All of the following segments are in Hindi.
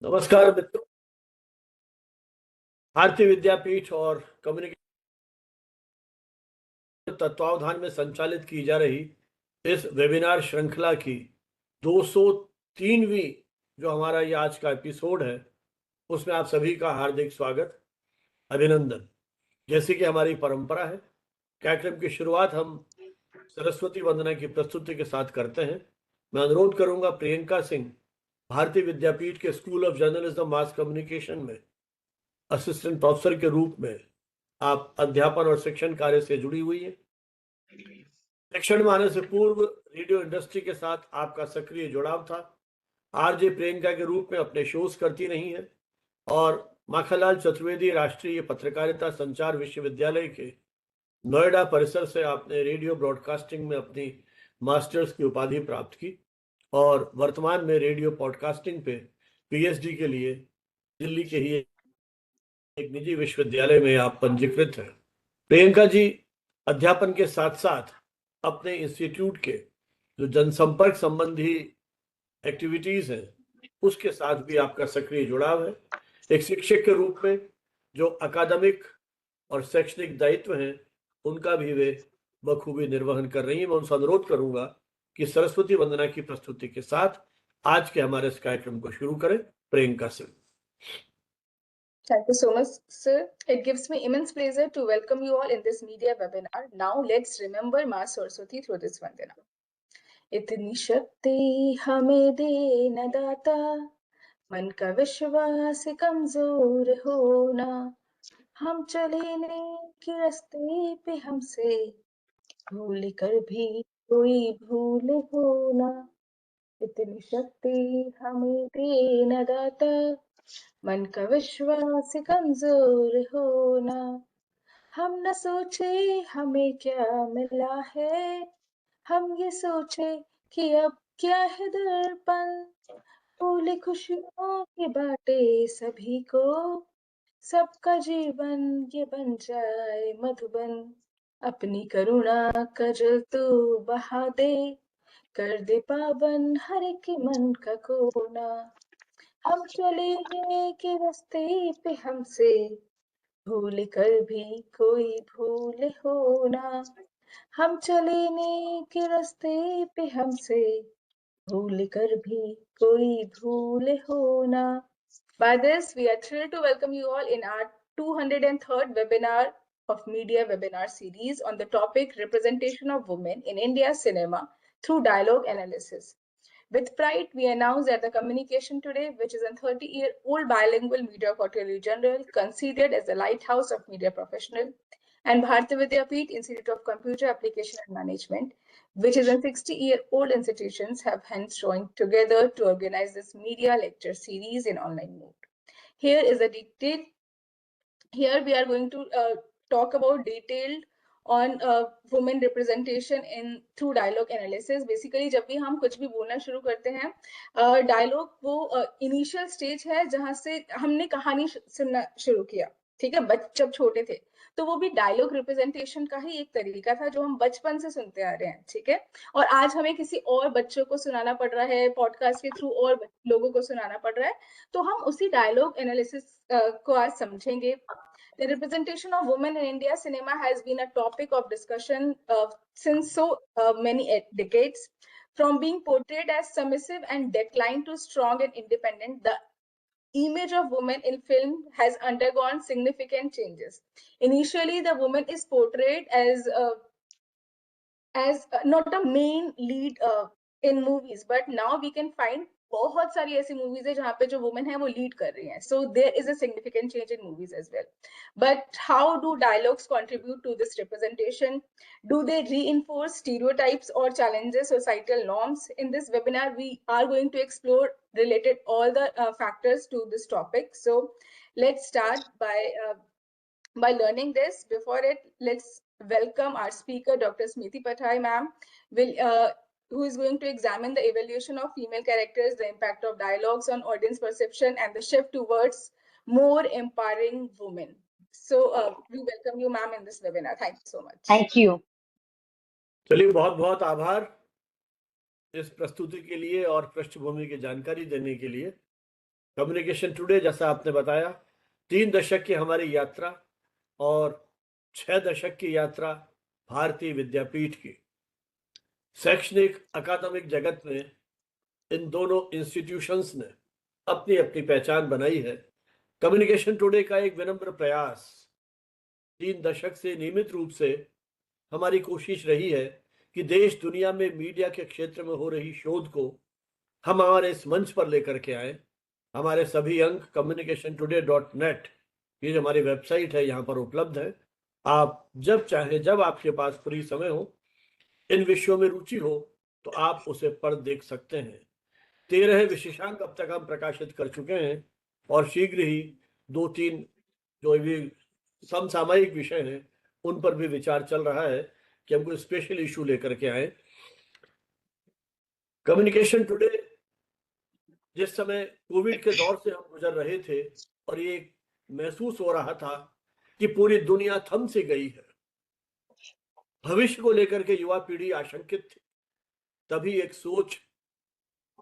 नमस्कार मित्रों। भारतीय विद्यापीठ और कम्युनिकेशन तत्वावधान में संचालित की जा रही इस वेबिनार श्रृंखला की 203वीं जो हमारा ये आज का एपिसोड है, उसमें आप सभी का हार्दिक स्वागत, अभिनंदन। जैसे कि हमारी परंपरा है, कार्यक्रम की शुरुआत हम सरस्वती वंदना की प्रस्तुति के साथ करते हैं। मैं अनुरोध करूंगा प्रियंका सिंह, भारतीय विद्यापीठ के school of journalism mass communication में असिस्टेंट प्रोफेसर के रूप में आप अध्यापन और शिक्षण कार्य से जुड़ी हुई है। शिक्षण में आने से पूर्व रेडियो इंडस्ट्री के साथ आपका सक्रिय जुड़ाव था। आरजे प्रियंका के रूप में अपने शोज करती रही हैं और माखनलाल चतुर्वेदी राष्ट्रीय पत्रकारिता संचार विश्वविद्यालय के नोएडा परिसर से आपने रेडियो ब्रॉडकास्टिंग में अपनी मास्टर्स की उपाधि प्राप्त की और वर्तमान में रेडियो पॉडकास्टिंग पे पीएचडी के लिए दिल्ली के ही एक निजी विश्वविद्यालय में आप पंजीकृत हैं। प्रियंका जी अध्यापन के साथ साथ अपने इंस्टीट्यूट के जो जनसंपर्क संबंधी एक्टिविटीज हैं उसके साथ भी आपका सक्रिय जुड़ाव है। एक शिक्षक के रूप में जो अकादमिक और शैक्षणिक दायित्व हैं उनका भी वे बखूबी निर्वहन कर रही हैं। मैं उनसे अनुरोध करूंगा कि सरस्वती वंदना की प्रस्तुति के साथ आज के हमारे इस कार्यक्रम को शुरू करें। Priyanka Singh. Thank you so much, sir. It gives me immense pleasure to welcome you all in this media webinar. Now let's remember Ma Saraswati through this Vandana. इतनी शक्ति हमें दे न दाता, मन का विश्वास कमजोर होना, हम चले नेक रास्ते पे हमसे भूल कर भी कोई भूल होना। इतनी शक्ति हमें दे न दाता, मन का विश्वास कमजोर होना, हम न सोचे हमें क्या मिला है, हम ये सोचे कि अब क्या है दर्पण, फूल खुशियों के बाटे सभी को, सबका जीवन ये बन जाए मधुबन, अपनी करुणा का जल तू बहा दे, कर दे पावन हर एक मन का कोना, हम चले के रास्ते पे हमसे भूल कर भी कोई भूल होना, हम चले के रास्ते पे हमसे भूल कर भी कोई भूल होना। By this, we are thrilled to welcome you all in our 203rd webinar of Media Webinar Series on the topic Representation of Women in India Cinema through Dialogue Analysis. With pride, we announce that the communication today, which is a 30-year-old bilingual media quarterly journal, considered as the lighthouse of media professional, and Bharati Vidyapeeth Institute of Computer Application and Management, which is a 60-year-old institutions, have hence joined together to organize this media lecture series in online mode. Here is a detailed. Here we are going to talk about detailed on women representation in through dialogue analysis. Basically जब भी हम कुछ भी बोलना शुरू करते हैं, डायलॉग वो इनिशियल स्टेज है जहां से हमने कहानी सुनना शुरू किया, ठीक है, जब छोटे थे, तो वो भी डायलॉग रिप्रेजेंटेशन का ही एक तरीका था जो हम बचपन से सुनते आ रहे हैं, ठीक है। और आज हमें किसी और बच्चों को सुनाना पड़ रहा है, पॉडकास्ट के थ्रू और लोगों को सुनाना पड़ रहा है, तो हम उसी डायलॉग एनालिसिस को आज समझेंगे। The representation of women in India cinema has been a topic of discussion since so many decades. From being portrayed as submissive and declined to strong and independent, the image of women in film has undergone significant changes. Initially, the woman is portrayed as not a main lead in movies, but now we can find बहुत सारी ऐसी मूवीज है जहाँ पे जो वुमेन है वो लीड कर रही हैं, so there is a significant change in movies as well. But how do dialogues contribute to this representation? Do they reinforce stereotypes or challenges societal norms? In this webinar we are going to explore related all the factors to this topic. So let's start by learning this. Before it, let's welcome our speaker, Dr. Smriti Pathai ma'am, who is going to examine the evaluation of female characters, the impact of dialogues on audience perception, and the shift towards more empowering women. So we welcome you, ma'am, in this webinar. Thank you so much. Thank you. चलिए, बहुत बहुत आभार इस प्रस्तुति के लिए और पृष्ठभूमि की जानकारी देने के लिए। कम्युनिकेशन टुडे, जैसा आपने बताया, 3 दशक की हमारी यात्रा और 6 दशक की यात्रा भारतीय विद्यापीठ की। शैक्षणिक अकादमिक जगत में इन दोनों इंस्टीट्यूशंस ने अपनी अपनी पहचान बनाई है। कम्युनिकेशन टुडे का एक विनम्र प्रयास 3 दशक से नियमित रूप से हमारी कोशिश रही है कि देश दुनिया में मीडिया के क्षेत्र में हो रही शोध को हम हमारे इस मंच पर लेकर के आए। हमारे सभी अंक communicationtoday.net, ये जो हमारी वेबसाइट है, यहाँ पर उपलब्ध है। आप जब चाहें, जब आपके पास फ्री समय हो, इन विषयों में रुचि हो, तो आप उसे पढ़ देख सकते हैं। 13 विशेषांक अब तक हम प्रकाशित कर चुके हैं और शीघ्र ही 2-3 जो भी समसामयिक विषय हैं उन पर भी विचार चल रहा है कि हम कोई स्पेशल इशू लेकर के आए। कम्युनिकेशन टुडे जिस समय कोविड के दौर से हम गुजर रहे थे और ये महसूस हो रहा था कि पूरी दुनिया थम सी गई है, भविष्य को लेकर के युवा पीढ़ी आशंकित थी, तभी एक सोच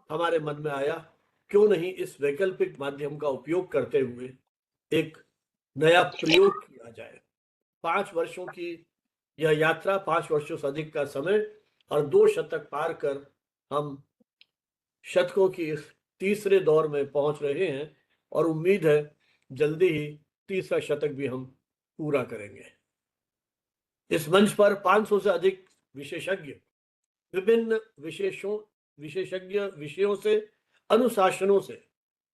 हमारे मन में आया, क्यों नहीं इस वैकल्पिक माध्यम का उपयोग करते हुए एक नया प्रयोग किया जाए। 5 वर्षों की यह यात्रा, 5 वर्षों से अधिक का समय और 2 शतक पार कर हम शतकों की इस तीसरे दौर में पहुंच रहे हैं और उम्मीद है जल्दी ही तीसरा शतक भी हम पूरा करेंगे। इस मंच पर 500 से अधिक विशेषज्ञ विभिन्न विषयों से, अनुशासनों से,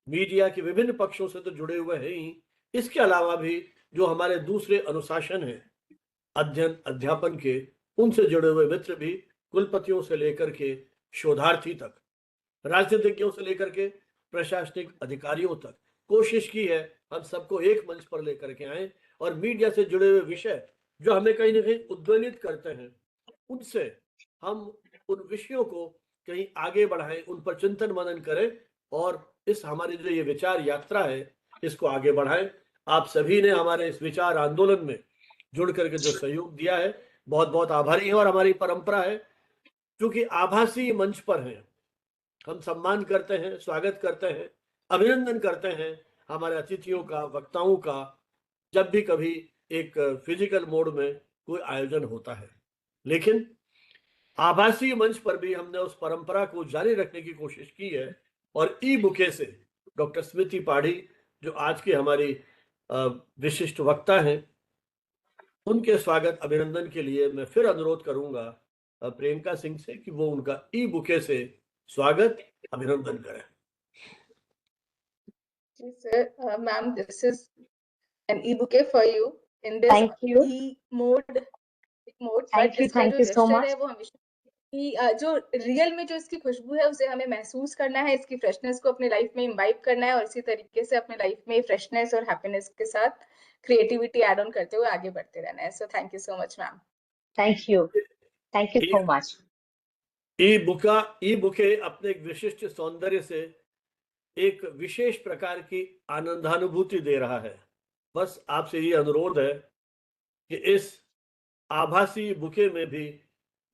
मीडिया के विभिन्न पक्षों से तो जुड़े हुए हैं ही, इसके अलावा भी जो हमारे दूसरे अनुशासन हैं, अध्ययन अध्यापन के, उनसे जुड़े हुए मित्र भी, कुलपतियों से लेकर के शोधार्थी तक, राजनीतिज्ञों से लेकर के प्रशासनिक अधिकारियों तक, कोशिश की है हम सबको एक मंच पर लेकर के आए और मीडिया से जुड़े हुए विषय जो हमें कहीं ना कहीं उद्वेलित करते हैं, उनसे हम उन विषयों को कहीं आगे बढ़ाएं, उन पर चिंतन मनन करें और इस हमारी जो ये विचार यात्रा है इसको आगे बढ़ाएं। आप सभी ने हमारे इस विचार आंदोलन में जुड़ करके जो सहयोग दिया है, बहुत बहुत आभारी है। और हमारी परंपरा है, क्योंकि आभासी मंच पर है, हम सम्मान करते हैं, स्वागत करते हैं, अभिनंदन करते हैं हमारे अतिथियों का, वक्ताओं का, जब भी कभी एक फिजिकल मोड में कोई आयोजन होता है। लेकिन आभासी मंच पर भी हमने उस परंपरा को जारी रखने की कोशिश की है और ई बुके से डॉक्टर स्मृति पाढ़ी, जो आज की हमारी विशिष्ट वक्ता हैं, उनके स्वागत अभिनंदन के लिए मैं फिर अनुरोध करूंगा प्रियंका सिंह से कि वो उनका ई बुके से स्वागत अभिनंदन करें। जी sir, ma'am, this is an e-bouquet for you in this Thank you. e-mode mode. Thank you. इसका Thank जो you so gesture much. है वो हमेशा कि जो रियल में जो इसकी खुशबू है उसे हमें महसूस करना है, इसकी फ्रेशनेस को अपने लाइफ में इम्बाइब करना है और इसी तरीके से अपने लाइफ में फ्रेशनेस और हैप्पीनेस के साथ क्रिएटिविटी ऐड ऑन करते हुए आगे बढ़ते रहना है। So thank you so much ma'am. Thank you. Thank you so much. E bouquet अपने एक विशिष्ट सौंदर्य से एक विशेष प्रकार की आनंदानुभूति दे रहा है। बस आपसे ये अनुरोध है कि इस आभासी बुके में भी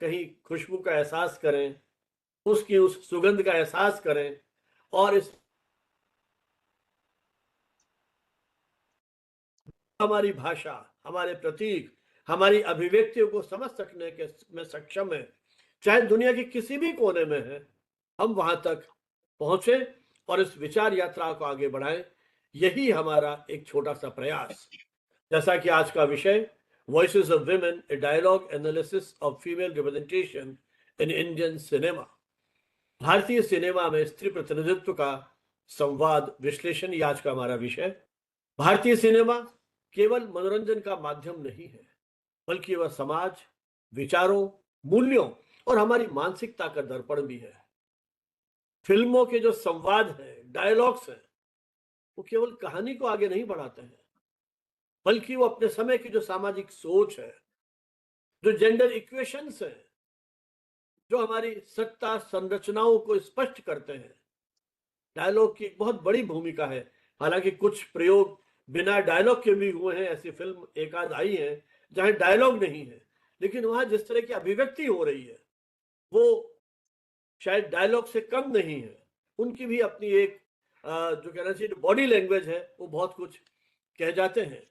कहीं खुशबू का एहसास करें, उसकी उस सुगंध का एहसास करें और इस हमारी भाषा, हमारे प्रतीक, हमारी अभिव्यक्तियों को समझ सकने के में सक्षम है, चाहे दुनिया के किसी भी कोने में है, हम वहां तक पहुंचे और इस विचार यात्रा को आगे बढ़ाएं। यही हमारा एक छोटा सा प्रयास। जैसा कि आज का विषय voices of women, a dialogue analysis of female representation in Indian cinema, भारतीय सिनेमा में स्त्री प्रतिनिधित्व का संवाद विश्लेषण, ये आज का हमारा विषय। भारतीय सिनेमा केवल मनोरंजन का माध्यम नहीं है, बल्कि वह समाज, विचारों, मूल्यों और हमारी मानसिकता का दर्पण भी है। फिल्मों के जो संवाद हैं, डायलॉग्स हैं, वो केवल कहानी को आगे नहीं बढ़ाते हैं, बल्कि वो अपने समय की जो सामाजिक सोच है, जो जेंडर इक्वेशंस है, जो हमारी सत्ता संरचनाओं को स्पष्ट करते हैं। डायलॉग की एक बहुत बड़ी भूमिका है। हालांकि कुछ प्रयोग बिना डायलॉग के भी हुए हैं, ऐसी फिल्म एक आध आई है जहां डायलॉग नहीं है, लेकिन वहां जिस तरह की अभिव्यक्ति हो रही है वो शायद डायलॉग से कम नहीं है। उनकी भी अपनी एक जो कहना चाहिए बॉडी लैंग्वेज है वो बहुत कुछ कह जाते हैं।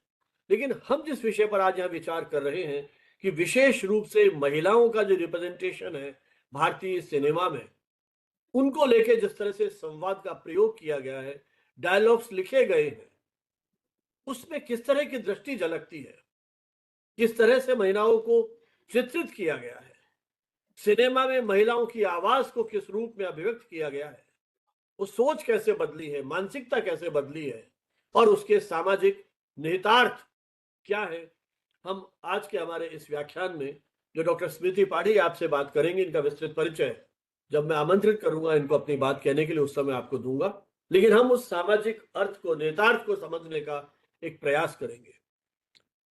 लेकिन हम जिस विषय पर आज यहाँ विचार कर रहे हैं कि विशेष रूप से महिलाओं का जो रिप्रेजेंटेशन है भारतीय सिनेमा में, उनको लेके जिस तरह से संवाद का प्रयोग किया गया है, डायलॉग्स लिखे गए हैं, उसमें किस तरह की दृष्टि झलकती है, किस तरह से महिलाओं को चित्रित किया गया है, सिनेमा में महिलाओं की आवाज को किस रूप में अभिव्यक्त किया गया है, वो सोच कैसे बदली है, मानसिकता कैसे बदली है और उसके सामाजिक निहितार्थ क्या है, हम आज के हमारे इस व्याख्यान में जो डॉक्टर स्मृति पाठी आपसे बात करेंगे, इनका विस्तृत परिचय जब मैं आमंत्रित करूंगा इनको अपनी बात कहने के लिए उस समय आपको दूंगा। लेकिन हम उस सामाजिक अर्थ को, निहितार्थ को समझने का एक प्रयास करेंगे।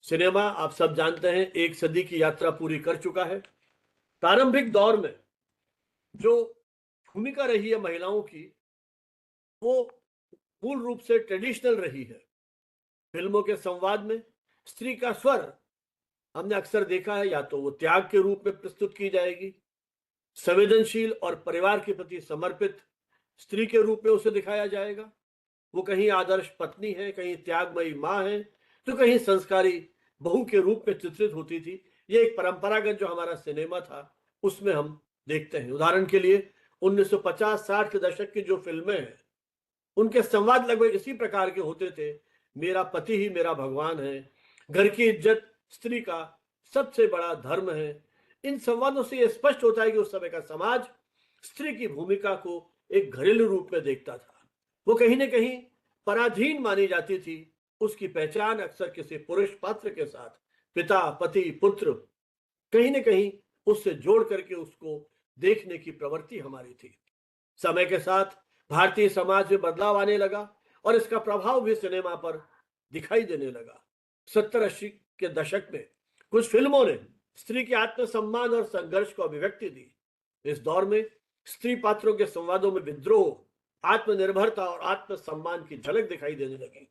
सिनेमा आप सब जानते हैं 1 सदी की यात्रा पूरी कर चुका है। प्रारंभिक दौर में जो भूमिका रही है महिलाओं की, वो मूल रूप से ट्रेडिशनल रही है। फिल्मों के संवाद में स्त्री का स्वर हमने अक्सर देखा है, या तो वो त्याग के रूप में प्रस्तुत की जाएगी, संवेदनशील और परिवार के प्रति समर्पित स्त्री के रूप में उसे दिखाया जाएगा। वो कहीं आदर्श पत्नी है, कहीं त्यागमयी माँ है, तो कहीं संस्कारी बहू के रूप में चित्रित होती थी। ये एक परंपरागत जो हमारा सिनेमा था उसमें हम देखते हैं। उदाहरण के लिए 1950-60 के दशक की जो फिल्में हैं, उनके संवाद लगभग इसी प्रकार के होते थे। मेरा पति ही मेरा भगवान है, घर की इज्जत स्त्री का सबसे बड़ा धर्म है। इन संवादों से यह स्पष्ट होता है कि उस समय का समाज स्त्री की भूमिका को एक घरेलू रूप में देखता था। वो कहीं ना कहीं पराधीन मानी जाती थी। उसकी पहचान अक्सर किसी पुरुष पात्र के साथ, पिता, पति, पुत्र, कहीं ना कहीं उससे जोड़ करके उसको देखने की प्रवृत्ति हमारी थी। समय के साथ भारतीय समाज में बदलाव आने लगा और इसका प्रभाव भी सिनेमा पर दिखाई देने लगा। 70-80 के दशक में कुछ फिल्मों ने स्त्री के आत्मसम्मान और संघर्ष को अभिव्यक्ति दी। इस दौर में स्त्री पात्रों के संवादों में विद्रोह, आत्मनिर्भरता और आत्मसम्मान की झलक दिखाई देने लगी।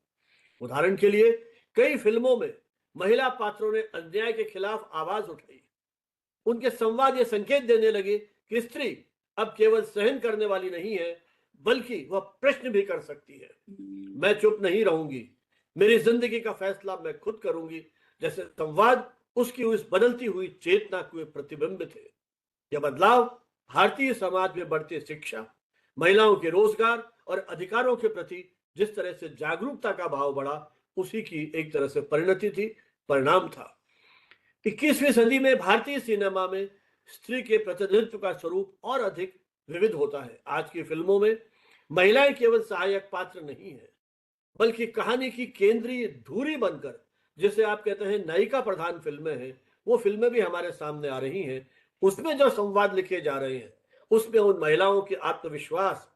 उदाहरण के लिए कई फिल्मों में महिला पात्रों ने अन्याय के खिलाफ आवाज उठाई। उनके संवाद ये संकेत देने लगे कि स्त्री अब केवल सहन करने वाली नहीं है, बल्कि वह प्रश्न भी कर सकती है। मैं चुप नहीं रहूंगी, मेरी जिंदगी का फैसला मैं खुद करूंगी जैसे संवाद उसकी उस बदलती हुई चेतना के प्रतिबिंब थे। यह बदलाव भारतीय समाज में बढ़ती शिक्षा, महिलाओं के रोजगार और अधिकारों के प्रति जिस तरह से जागरूकता का भाव बढ़ा, उसी की एक तरह से परिणति थी, परिणाम था। 21वीं सदी में भारतीय सिनेमा में स्त्री के प्रतिनिधित्व का स्वरूप और अधिक विविध होता है। आज की फिल्मों में महिलाएं केवल सहायक पात्र नहीं है, बल्कि कहानी की केंद्रीय धुरी बनकर, जिसे आप कहते हैं नायिका प्रधान फिल्में हैं, वो फिल्में भी हमारे सामने आ रही हैं। उसमें जो संवाद लिखे जा रहे हैं, उसमें उन महिलाओं की आत्मविश्वास,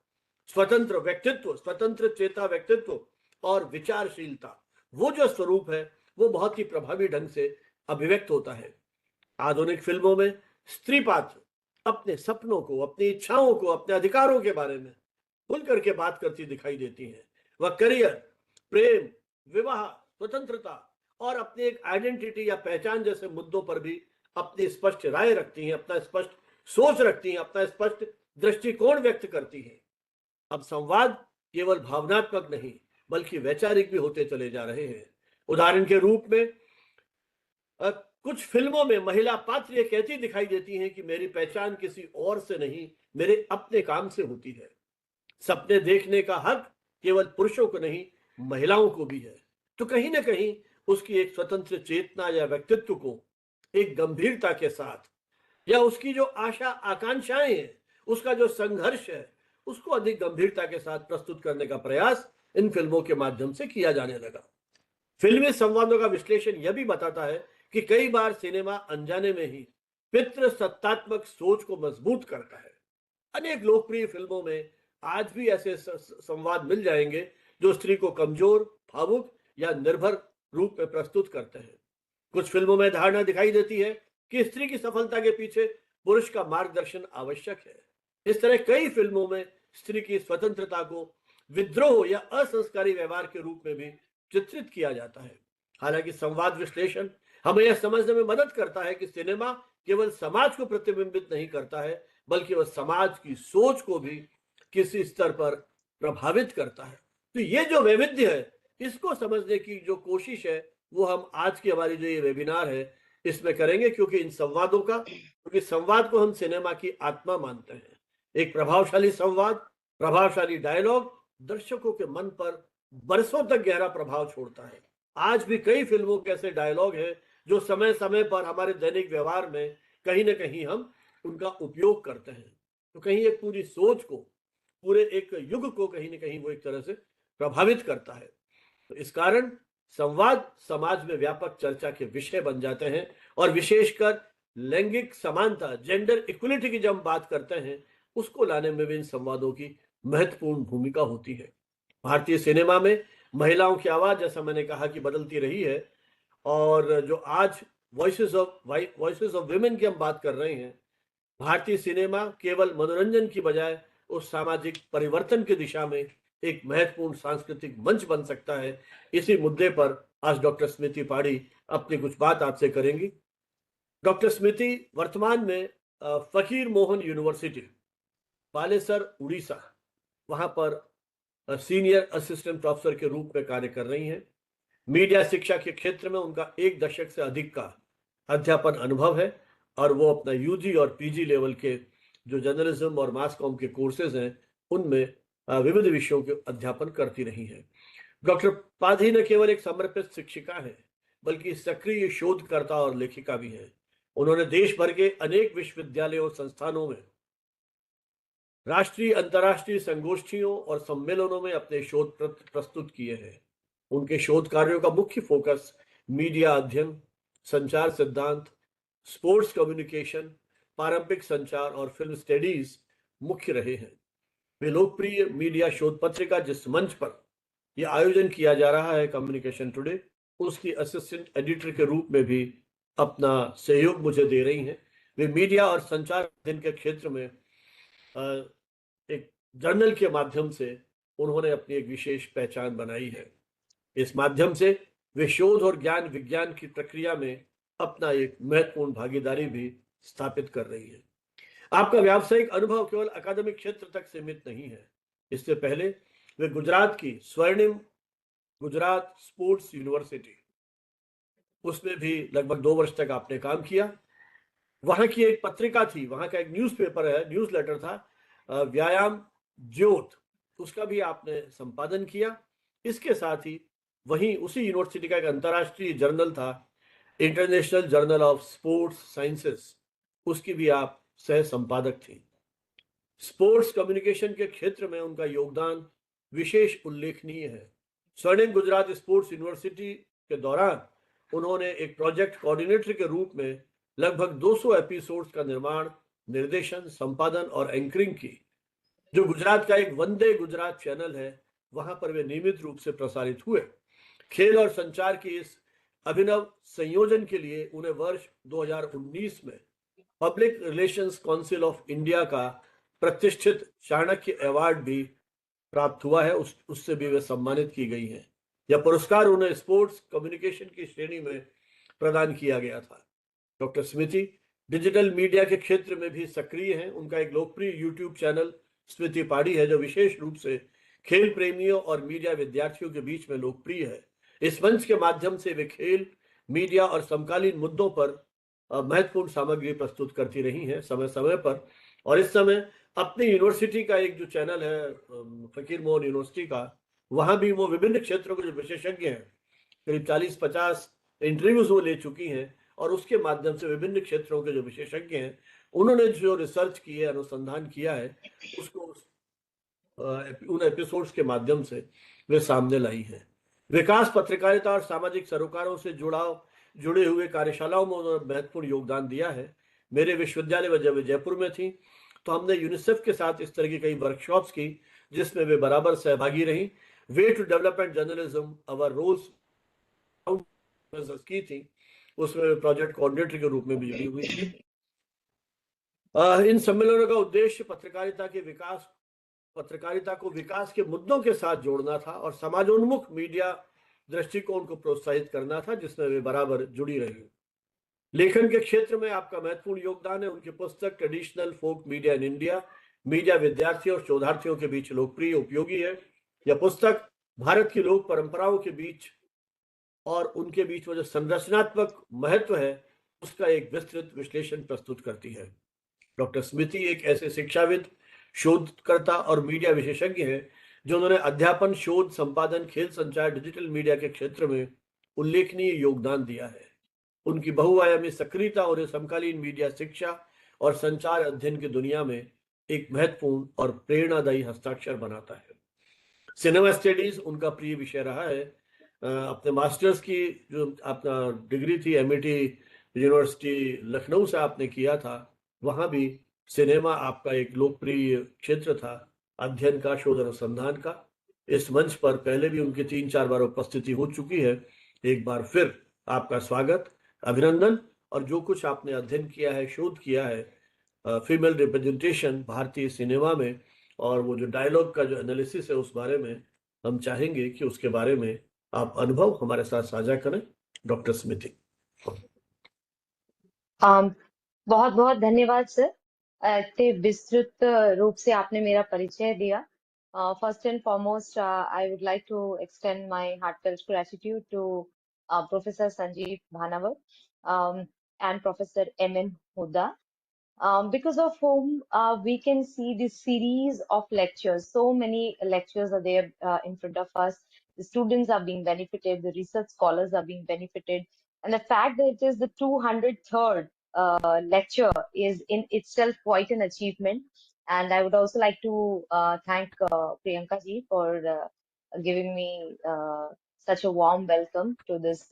स्वतंत्र व्यक्तित्व, स्वतंत्र चेता व्यक्तित्व और विचारशीलता, वो जो स्वरूप है वो बहुत ही प्रभावी ढंग से अभिव्यक्त होता है। आधुनिक फिल्मों में स्त्री पात्र अपने सपनों को, अपनी इच्छाओं को, अपने अधिकारों के बारे में खुल करके बात करती दिखाई देती हैं। वह करियर, प्रेम, विवाह, स्वतंत्रता और अपनी एक आइडेंटिटी या पहचान जैसे मुद्दों पर भी अपनी स्पष्ट राय रखती हैं, अपना स्पष्ट सोच रखती हैं, अपना स्पष्ट दृष्टिकोण व्यक्त करती हैं। अब संवाद केवल भावनात्मक नहीं बल्कि वैचारिक भी होते चले जा रहे हैं। उदाहरण के रूप में कुछ फिल्मों में महिला पात्र ये कहती दिखाई देती हैं कि मेरी पहचान किसी और से नहीं, मेरे अपने काम से होती है। सपने देखने का हक केवल पुरुषों को नहीं, महिलाओं को भी है। तो कहीं ना कहीं उसकी एक स्वतंत्र चेतना या व्यक्तित्व को एक गंभीरता के साथ, या उसकी जो आशा आकांक्षाएं हैं, उसका जो संघर्ष है, उसको अधिक गंभीरता के साथ प्रस्तुत करने का प्रयास इन फिल्मों के माध्यम से किया जाने लगा। फिल्मी संवादों का विश्लेषण यह भी बताता है कि कई बार सिनेमा अनजाने में ही पितृसत्तात्मक सोच को मजबूत करता है। अनेक लोकप्रिय फिल्मों में आज भी ऐसे संवाद मिल जाएंगे जो स्त्री को कमजोर, भावुक या निर्भर रूप में प्रस्तुत करते हैं। कुछ फिल्मों में धारणा दिखाई देती है कि स्त्री की सफलता के पीछे पुरुष का मार्गदर्शन आवश्यक है। इस तरह कई फिल्मों में स्त्री की स्वतंत्रता को विद्रोह या असंस्कारी व्यवहार के रूप में भी चित्रित किया जाता है। हालांकि संवाद विश्लेषण हमें यह समझने में मदद करता है कि सिनेमा केवल समाज को प्रतिबिंबित नहीं करता है, बल्कि वह समाज की सोच को भी किसी स्तर पर प्रभावित करता है। तो ये जो वैविध्य है, इसको समझने की जो कोशिश है वो हम आज की हमारी जो ये वेबिनार है इसमें करेंगे, क्योंकि इन संवादों का, क्योंकि संवाद को हम सिनेमा की आत्मा मानते हैं। एक प्रभावशाली संवाद, प्रभावशाली डायलॉग दर्शकों के मन पर बरसों तक गहरा प्रभाव छोड़ता है। आज भी कई फिल्मों के ऐसे डायलॉग हैं जो समय समय पर हमारे दैनिक व्यवहार में कहीं ना कहीं हम उनका उपयोग करते हैं। तो कहीं एक पूरी सोच को, पूरे एक युग को कहीं ना कहीं वो एक तरह से प्रभावित करता है। तो इस कारण संवाद समाज में व्यापक चर्चा के विषय बन जाते हैं, और विशेषकर लैंगिक समानता, जेंडर इक्वलिटी की जब हम बात करते हैं, उसको लाने में भी इन संवादों की महत्वपूर्ण भूमिका होती है। भारतीय सिनेमा में महिलाओं की आवाज, जैसा मैंने कहा, कि बदलती रही है, और जो आज वॉइसेस ऑफ विमेन की हम बात कर रहे हैं, भारतीय सिनेमा केवल मनोरंजन की बजाय उस सामाजिक परिवर्तन की दिशा में एक महत्वपूर्ण सांस्कृतिक मंच बन सकता है। इसी मुद्दे पर आज डॉक्टर स्मृति पाढ़ी अपनी कुछ बात आपसे करेंगी। डॉक्टर स्मृति वर्तमान में फकीर मोहन यूनिवर्सिटी, बालेसर, उड़ीसा, वहां पर सीनियर असिस्टेंट प्रोफेसर के रूप में कार्य कर रही हैं। मीडिया शिक्षा के क्षेत्र में उनका 1 दशक से अधिक का अध्यापन अनुभव है, और वो अपना यूजी और पीजी लेवल के जो जर्नलिज्म और मास कॉम के कोर्सेज हैं, उनमें विविध विषयों के अध्यापन करती रही हैं। डॉक्टर पाधी न केवल एक समर्पित शिक्षिका है, बल्कि सक्रिय शोधकर्ता और लेखिका भी है। उन्होंने देश भर के अनेक विश्वविद्यालयों और संस्थानों में राष्ट्रीय अंतर्राष्ट्रीय संगोष्ठियों और सम्मेलनों में अपने शोध प्रस्तुत किए हैं। उनके शोध कार्यों का मुख्य फोकस मीडिया अध्ययन, संचार सिद्धांत, स्पोर्ट्स कम्युनिकेशन, पारंपरिक संचार और फिल्म स्टडीज मुख्य रहे हैं। वे लोकप्रिय मीडिया शोध पत्रिका, जिस मंच पर यह आयोजन किया जा रहा है, कम्युनिकेशन टुडे, उसकी असिस्टेंट एडिटर के रूप में भी अपना सहयोग मुझे दे रही हैं। वे मीडिया और संचार अध्ययन के क्षेत्र में एक जर्नल के माध्यम से उन्होंने अपनी एक विशेष पहचान बनाई है। इस माध्यम से वे शोध और ज्ञान विज्ञान की प्रक्रिया में अपना एक महत्वपूर्ण भागीदारी भी स्थापित कर रही है। आपका व्यावसायिक अनुभव केवल अकादमिक क्षेत्र तक सीमित नहीं है। इससे पहले वे गुजरात की स्वर्णिम गुजरात स्पोर्ट्स यूनिवर्सिटी, उसमें भी लगभग 2 वर्ष तक आपने काम किया। वहां की एक पत्रिका थी, वहां का एक न्यूज़पेपर है, न्यूज़लेटर था, व्यायाम ज्योत, उसका भी आपने संपादन किया। इसके साथ ही वहीं उसी यूनिवर्सिटी का एक अंतर्राष्ट्रीय जर्नल था, international journal of sports sciences, उसकी भी आप सह संपादक थी। स्पोर्ट्स कम्युनिकेशन के क्षेत्र में उनका योगदान विशेष उल्लेखनीय है। स्वर्णिम गुजरात स्पोर्ट्स यूनिवर्सिटी के दौरान उन्होंने एक प्रोजेक्ट कोऑर्डिनेटर के रूप में लगभग 200 एपिसोड्स का निर्माण, निर्देशन, संपादन और एंकरिंग की। जो गुजरात का एक वंदे गुजरात चैनल है, वहां पर वे नियमित रूप से प्रसारित हुए। खेल और संचार की इस अभिनव संयोजन के लिए उन्हें वर्ष 2019 में public relations council of India का प्रतिष्ठित चाणक्य अवार्ड भी प्राप्त हुआ है, उससे भी वे सम्मानित की गई हैं। यह पुरस्कार उन्हें स्पोर्ट्स कम्युनिकेशन की श्रेणी में प्रदान किया गया था। डॉक्टर स्मृति डिजिटल मीडिया के क्षेत्र में भी सक्रिय हैं। उनका एक लोकप्रिय यूट्यूब चैनल स्मृति पाढ़ी है, जो विशेष रूप से खेल प्रेमियों और मीडिया विद्यार्थियों के बीच में लोकप्रिय है। इस मंच के माध्यम से वे खेल, मीडिया और समकालीन मुद्दों पर महत्वपूर्ण सामग्री प्रस्तुत करती रही हैं समय समय पर। और इस समय अपनी यूनिवर्सिटी का एक जो चैनल है फकीर मोहन यूनिवर्सिटी का, वहां भी वो विभिन्न क्षेत्रों के जो विशेषज्ञ हैं, करीब 40-50 इंटरव्यूज वो ले चुकी हैं, और उसके माध्यम से विभिन्न क्षेत्रों के जो विशेषज्ञ हैं, उन्होंने जो रिसर्च की है, अनुसंधान किया है, उसको उन एपिसोड्स के माध्यम से वे सामने लाई हैं। विकास, पत्रकारिता और सामाजिक सरोकारों से जुड़े हुए कार्यशालाओं में उन्होंने महत्वपूर्ण योगदान दिया है। मेरे विश्वविद्यालय में जब वे जयपुर में थी, तो हमने यूनिसेफ के साथ इस तरह की कई वर्कशॉप्स की, जिसमें वे बराबर सहभागी रही। वे to development journalism our roles की थी, उसमें प्रोजेक्ट कोऑर्डिनेटर के रूप में भी जुड़ी हुई थी। इन सम्मेलनों का उद्देश्य पत्रकारिता को विकास के मुद्दों के साथ जोड़ना था और समाजोन्मुख मीडिया दृष्टिकोण को प्रोत्साहित करना था, जिसमें वे बराबर जुड़ी रही। लेखन के क्षेत्र में आपका महत्वपूर्ण योगदान है। उनकी पुस्तक traditional folk media in India media विद्यार्थियों और शोधार्थियों के बीच लोकप्रिय उपयोगी है। यह पुस्तक भारत की लोक परंपराओं के बीच और उनके बीच में जो संरचनात्मक महत्व है उसका एक विस्तृत विश्लेषण प्रस्तुत करती है। डॉक्टर स्मृति एक ऐसे शिक्षाविद, शोधकर्ता और मीडिया विशेषज्ञ हैं जिन्होंने अध्यापन, शोध, संपादन, खेल संचार, डिजिटल मीडिया के क्षेत्र में उल्लेखनीय योगदान दिया है। उनकी बहुआयामी सक्रियता और समकालीन मीडिया शिक्षा और संचार अध्ययन की दुनिया में एक महत्वपूर्ण और प्रेरणादायी हस्ताक्षर बनाता है। सिनेमा स्टडीज उनका प्रिय विषय रहा है। अपने मास्टर्स की जो आपका डिग्री थी एमआईटी यूनिवर्सिटी लखनऊ से आपने किया था, वहां भी सिनेमा आपका एक लोकप्रिय क्षेत्र था अध्ययन का, शोध अनुसंधान का। इस मंच पर पहले भी उनकी 3-4 बार उपस्थिति हो चुकी है। एक बार फिर आपका स्वागत, अभिनंदन। और जो कुछ आपने अध्ययन किया है, शोध किया है फीमेल रिप्रेजेंटेशन भारतीय सिनेमा में, और वो जो डायलॉग का जो एनालिसिस है उस बारे में हम चाहेंगे कि उसके बारे में आप अनुभव हमारे साथ साझा करें। डॉक्टर स्मृति। बहुत बहुत धन्यवाद सर। इतने विस्तृत रूप से आपने मेरा परिचय दिया। First and foremost, I would like to extend my heartfelt gratitude to Professor Sanjeev Bhanavat and Professor M.N. Huda, because of whom we can see this series of lectures. So many lectures are there in front of us. The students are being benefited, the research scholars are being benefited, and the fact that it is the 203rd lecture is in itself quite an achievement. And I would also like to thank Priyanka ji for giving me such a warm welcome to this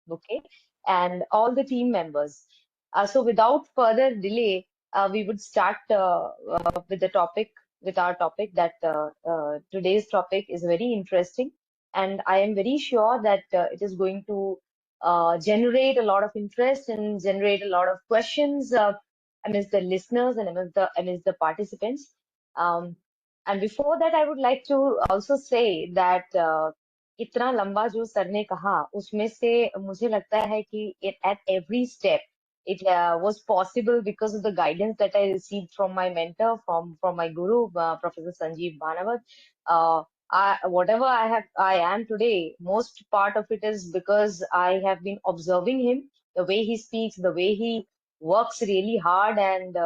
bouquet, and all the team members. So without further delay, we would start with the topic, with our topic. That today's topic is very interesting, and I am very sure that it is going to generate a lot of interest and generate a lot of questions amidst the listeners and amidst the participants. Um, and before that, I would like to also say that इतना लंबा जो सर ने कहा उसमें से मुझे लगता है कि at every step it was possible because of the guidance that I received from my mentor, from my guru, Professor Sanjeev Bhanavat. Whatever I am today, most part of it is because I have been observing him, the way he speaks, the way he works really hard, and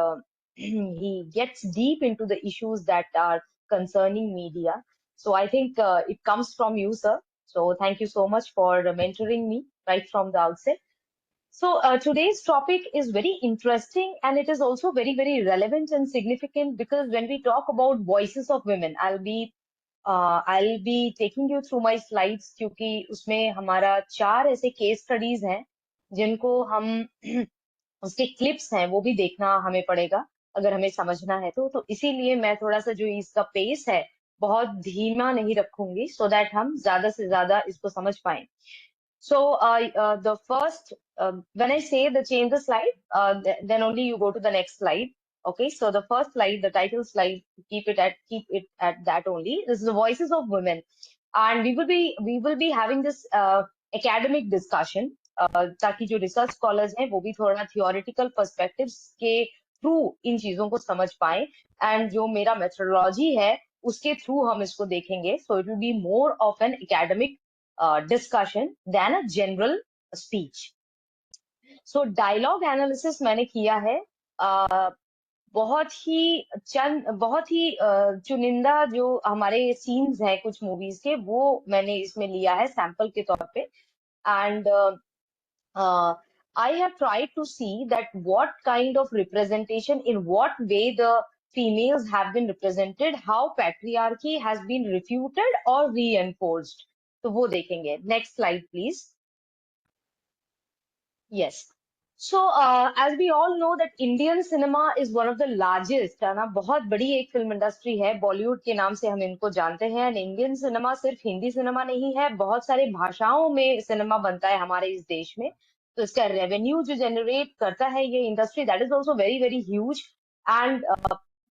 he gets deep into the issues that are concerning media. So I think it comes from you, sir. So thank you so much for mentoring me right from the outset. So today's topic is very interesting, and it is also very, very relevant and significant, because when we talk about voices of women, I'll be taking you through my slides, क्योंकि उसमें हमारा 4 ऐसे केस स्टडीज हैं जिनको हम उसके क्लिप्स हैं वो भी देखना हमें पड़ेगा अगर हमें समझना है तो इसीलिए मैं थोड़ा सा जो इसका पेस है बहुत धीमा नहीं रखूंगी, सो दैट हम ज्यादा से ज्यादा इसको समझ पाए. So the first, when I say the change the slide, then only you go to the next slide. Okay, so the first slide, the title slide, keep it at that only. This is the voices of women, and we will be having this academic discussion. ताकि जो रिसर्च स्कॉलर्स हैं वो भी थोड़ा थियोरेटिकल पर्सपेक्टिव्स के थ्रू इन चीजों को समझ पाए, एंड जो मेरा मेथोडोलॉजी है उसके थ्रू हम इसको देखेंगे. सो it will be more of an academic discussion than a general speech. So dialogue analysis मैंने किया है. बहुत ही चुनिंदा जो हमारे सीन्स हैं कुछ मूवीज के, वो मैंने इसमें लिया है सैंपल के तौर पे. And I have tried to see that what kind of representation, in what way the females have been represented, how patriarchy has been refuted or reinforced. तो वो देखेंगे. Next slide, please. Yes. So, as we all know that Indian cinema is one of the largest, है ना, बहुत बड़ी एक फिल्म इंडस्ट्री है. बॉलीवुड के नाम से हम इनको जानते हैं. एंड इंडियन सिनेमा सिर्फ हिंदी सिनेमा नहीं है, बहुत सारे भाषाओं में सिनेमा बनता है हमारे इस देश में. तो इसका रेवेन्यू जो जनरेट करता है ये industry, that is also very very huge. And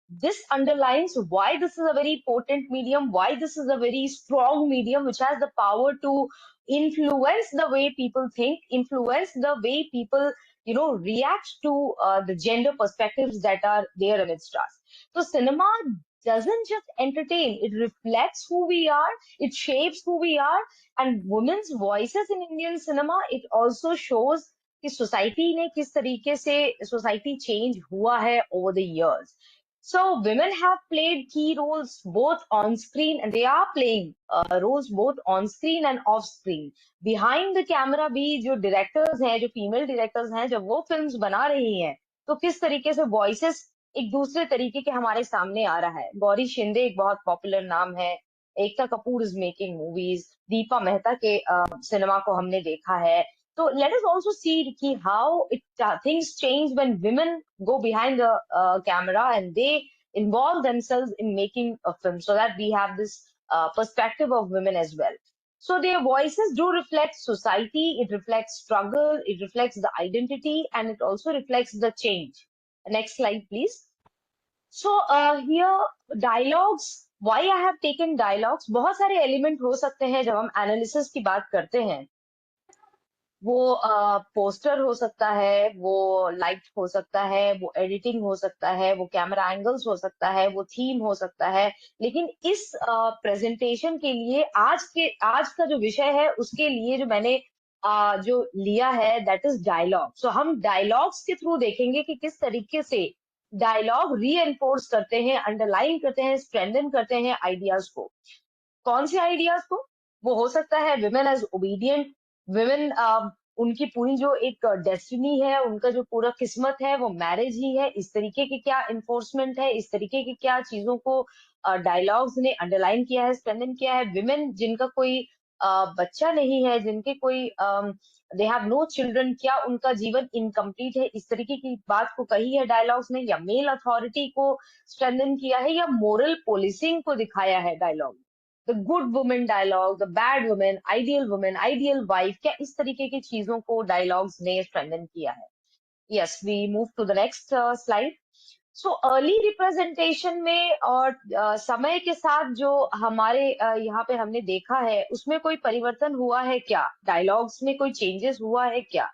this underlines why this is a very potent medium, why this is a very strong medium which has the power to influence the way people think, influence the way people react to the gender perspectives that are there amidst us. तो cinema doesn't just entertain, it reflects who we are, it shapes who we are, and women's voices in Indian cinema, it also shows कि सोसाइटी ने किस तरीके से सोसाइटी चेंज हुआ है over the years. So women have played key roles both on screen, and they are playing roles both on screen and off screen. Behind the camera भी जो directors हैं, जो female directors हैं, जब वो films बना रही हैं, तो किस तरीके से voices एक दूसरे तरीके के हमारे सामने आ रहा है. गौरी शिंदे एक बहुत पॉपुलर नाम है. Ekta Kapoor is making movies. Deepa Mehta के सिनेमा को हमने देखा है. So let us also see ki how things change when women go behind the camera and they involve themselves in making a film, so that we have this perspective of women as well. So their voices do reflect society, it reflects struggle, it reflects the identity, and it also reflects the change. Next slide, please. So here dialogues. Why I have taken dialogues? बहुत सारे एलिमेंट हो सकते हैं जब हम एनालिसिस की बात करते हैं. वो पोस्टर हो सकता है, वो लाइट हो सकता है, वो एडिटिंग हो सकता है, वो कैमरा एंगल्स हो सकता है, वो थीम हो सकता है. लेकिन इस प्रेजेंटेशन के लिए आज का जो विषय है उसके लिए जो मैंने जो लिया है दैट इज डायलॉग. सो हम डायलॉग्स के थ्रू देखेंगे कि किस तरीके से डायलॉग रीएनफोर्स करते हैं, अंडरलाइन करते हैं, स्ट्रेंथन करते हैं आइडियाज को. कौन से आइडियाज को? वो हो सकता है विमेन एज ओबीडियंट, विमेन उनकी पूरी जो एक डेस्टिनी है, उनका जो पूरा किस्मत है वो मैरिज ही है. इस तरीके की क्या इन्फोर्समेंट है, इस तरीके की क्या चीजों को डायलॉग्स ने अंडरलाइन किया है, स्ट्रेंथन किया है. विमेन जिनका कोई बच्चा नहीं है, जिनके कोई दे हैव नो चिल्ड्रन, क्या उनका जीवन इनकम्प्लीट है, इस तरीके की बात को कही है डायलॉग्स ने. या मेल अथॉरिटी को स्ट्रेंथन किया है, या मोरल पोलिसिंग को दिखाया है dialogue. The good women dialogue, the bad women, ideal wife, क्या इस तरीके की चीजों को डायलॉग्स ने स्ट्रेंथन किया है. Yes, we move to the next slide. So early representation में और समय के साथ जो हमारे यहाँ पे हमने देखा है उसमें कोई परिवर्तन हुआ है क्या, डायलॉग्स में कोई चेंजेस हुआ है क्या?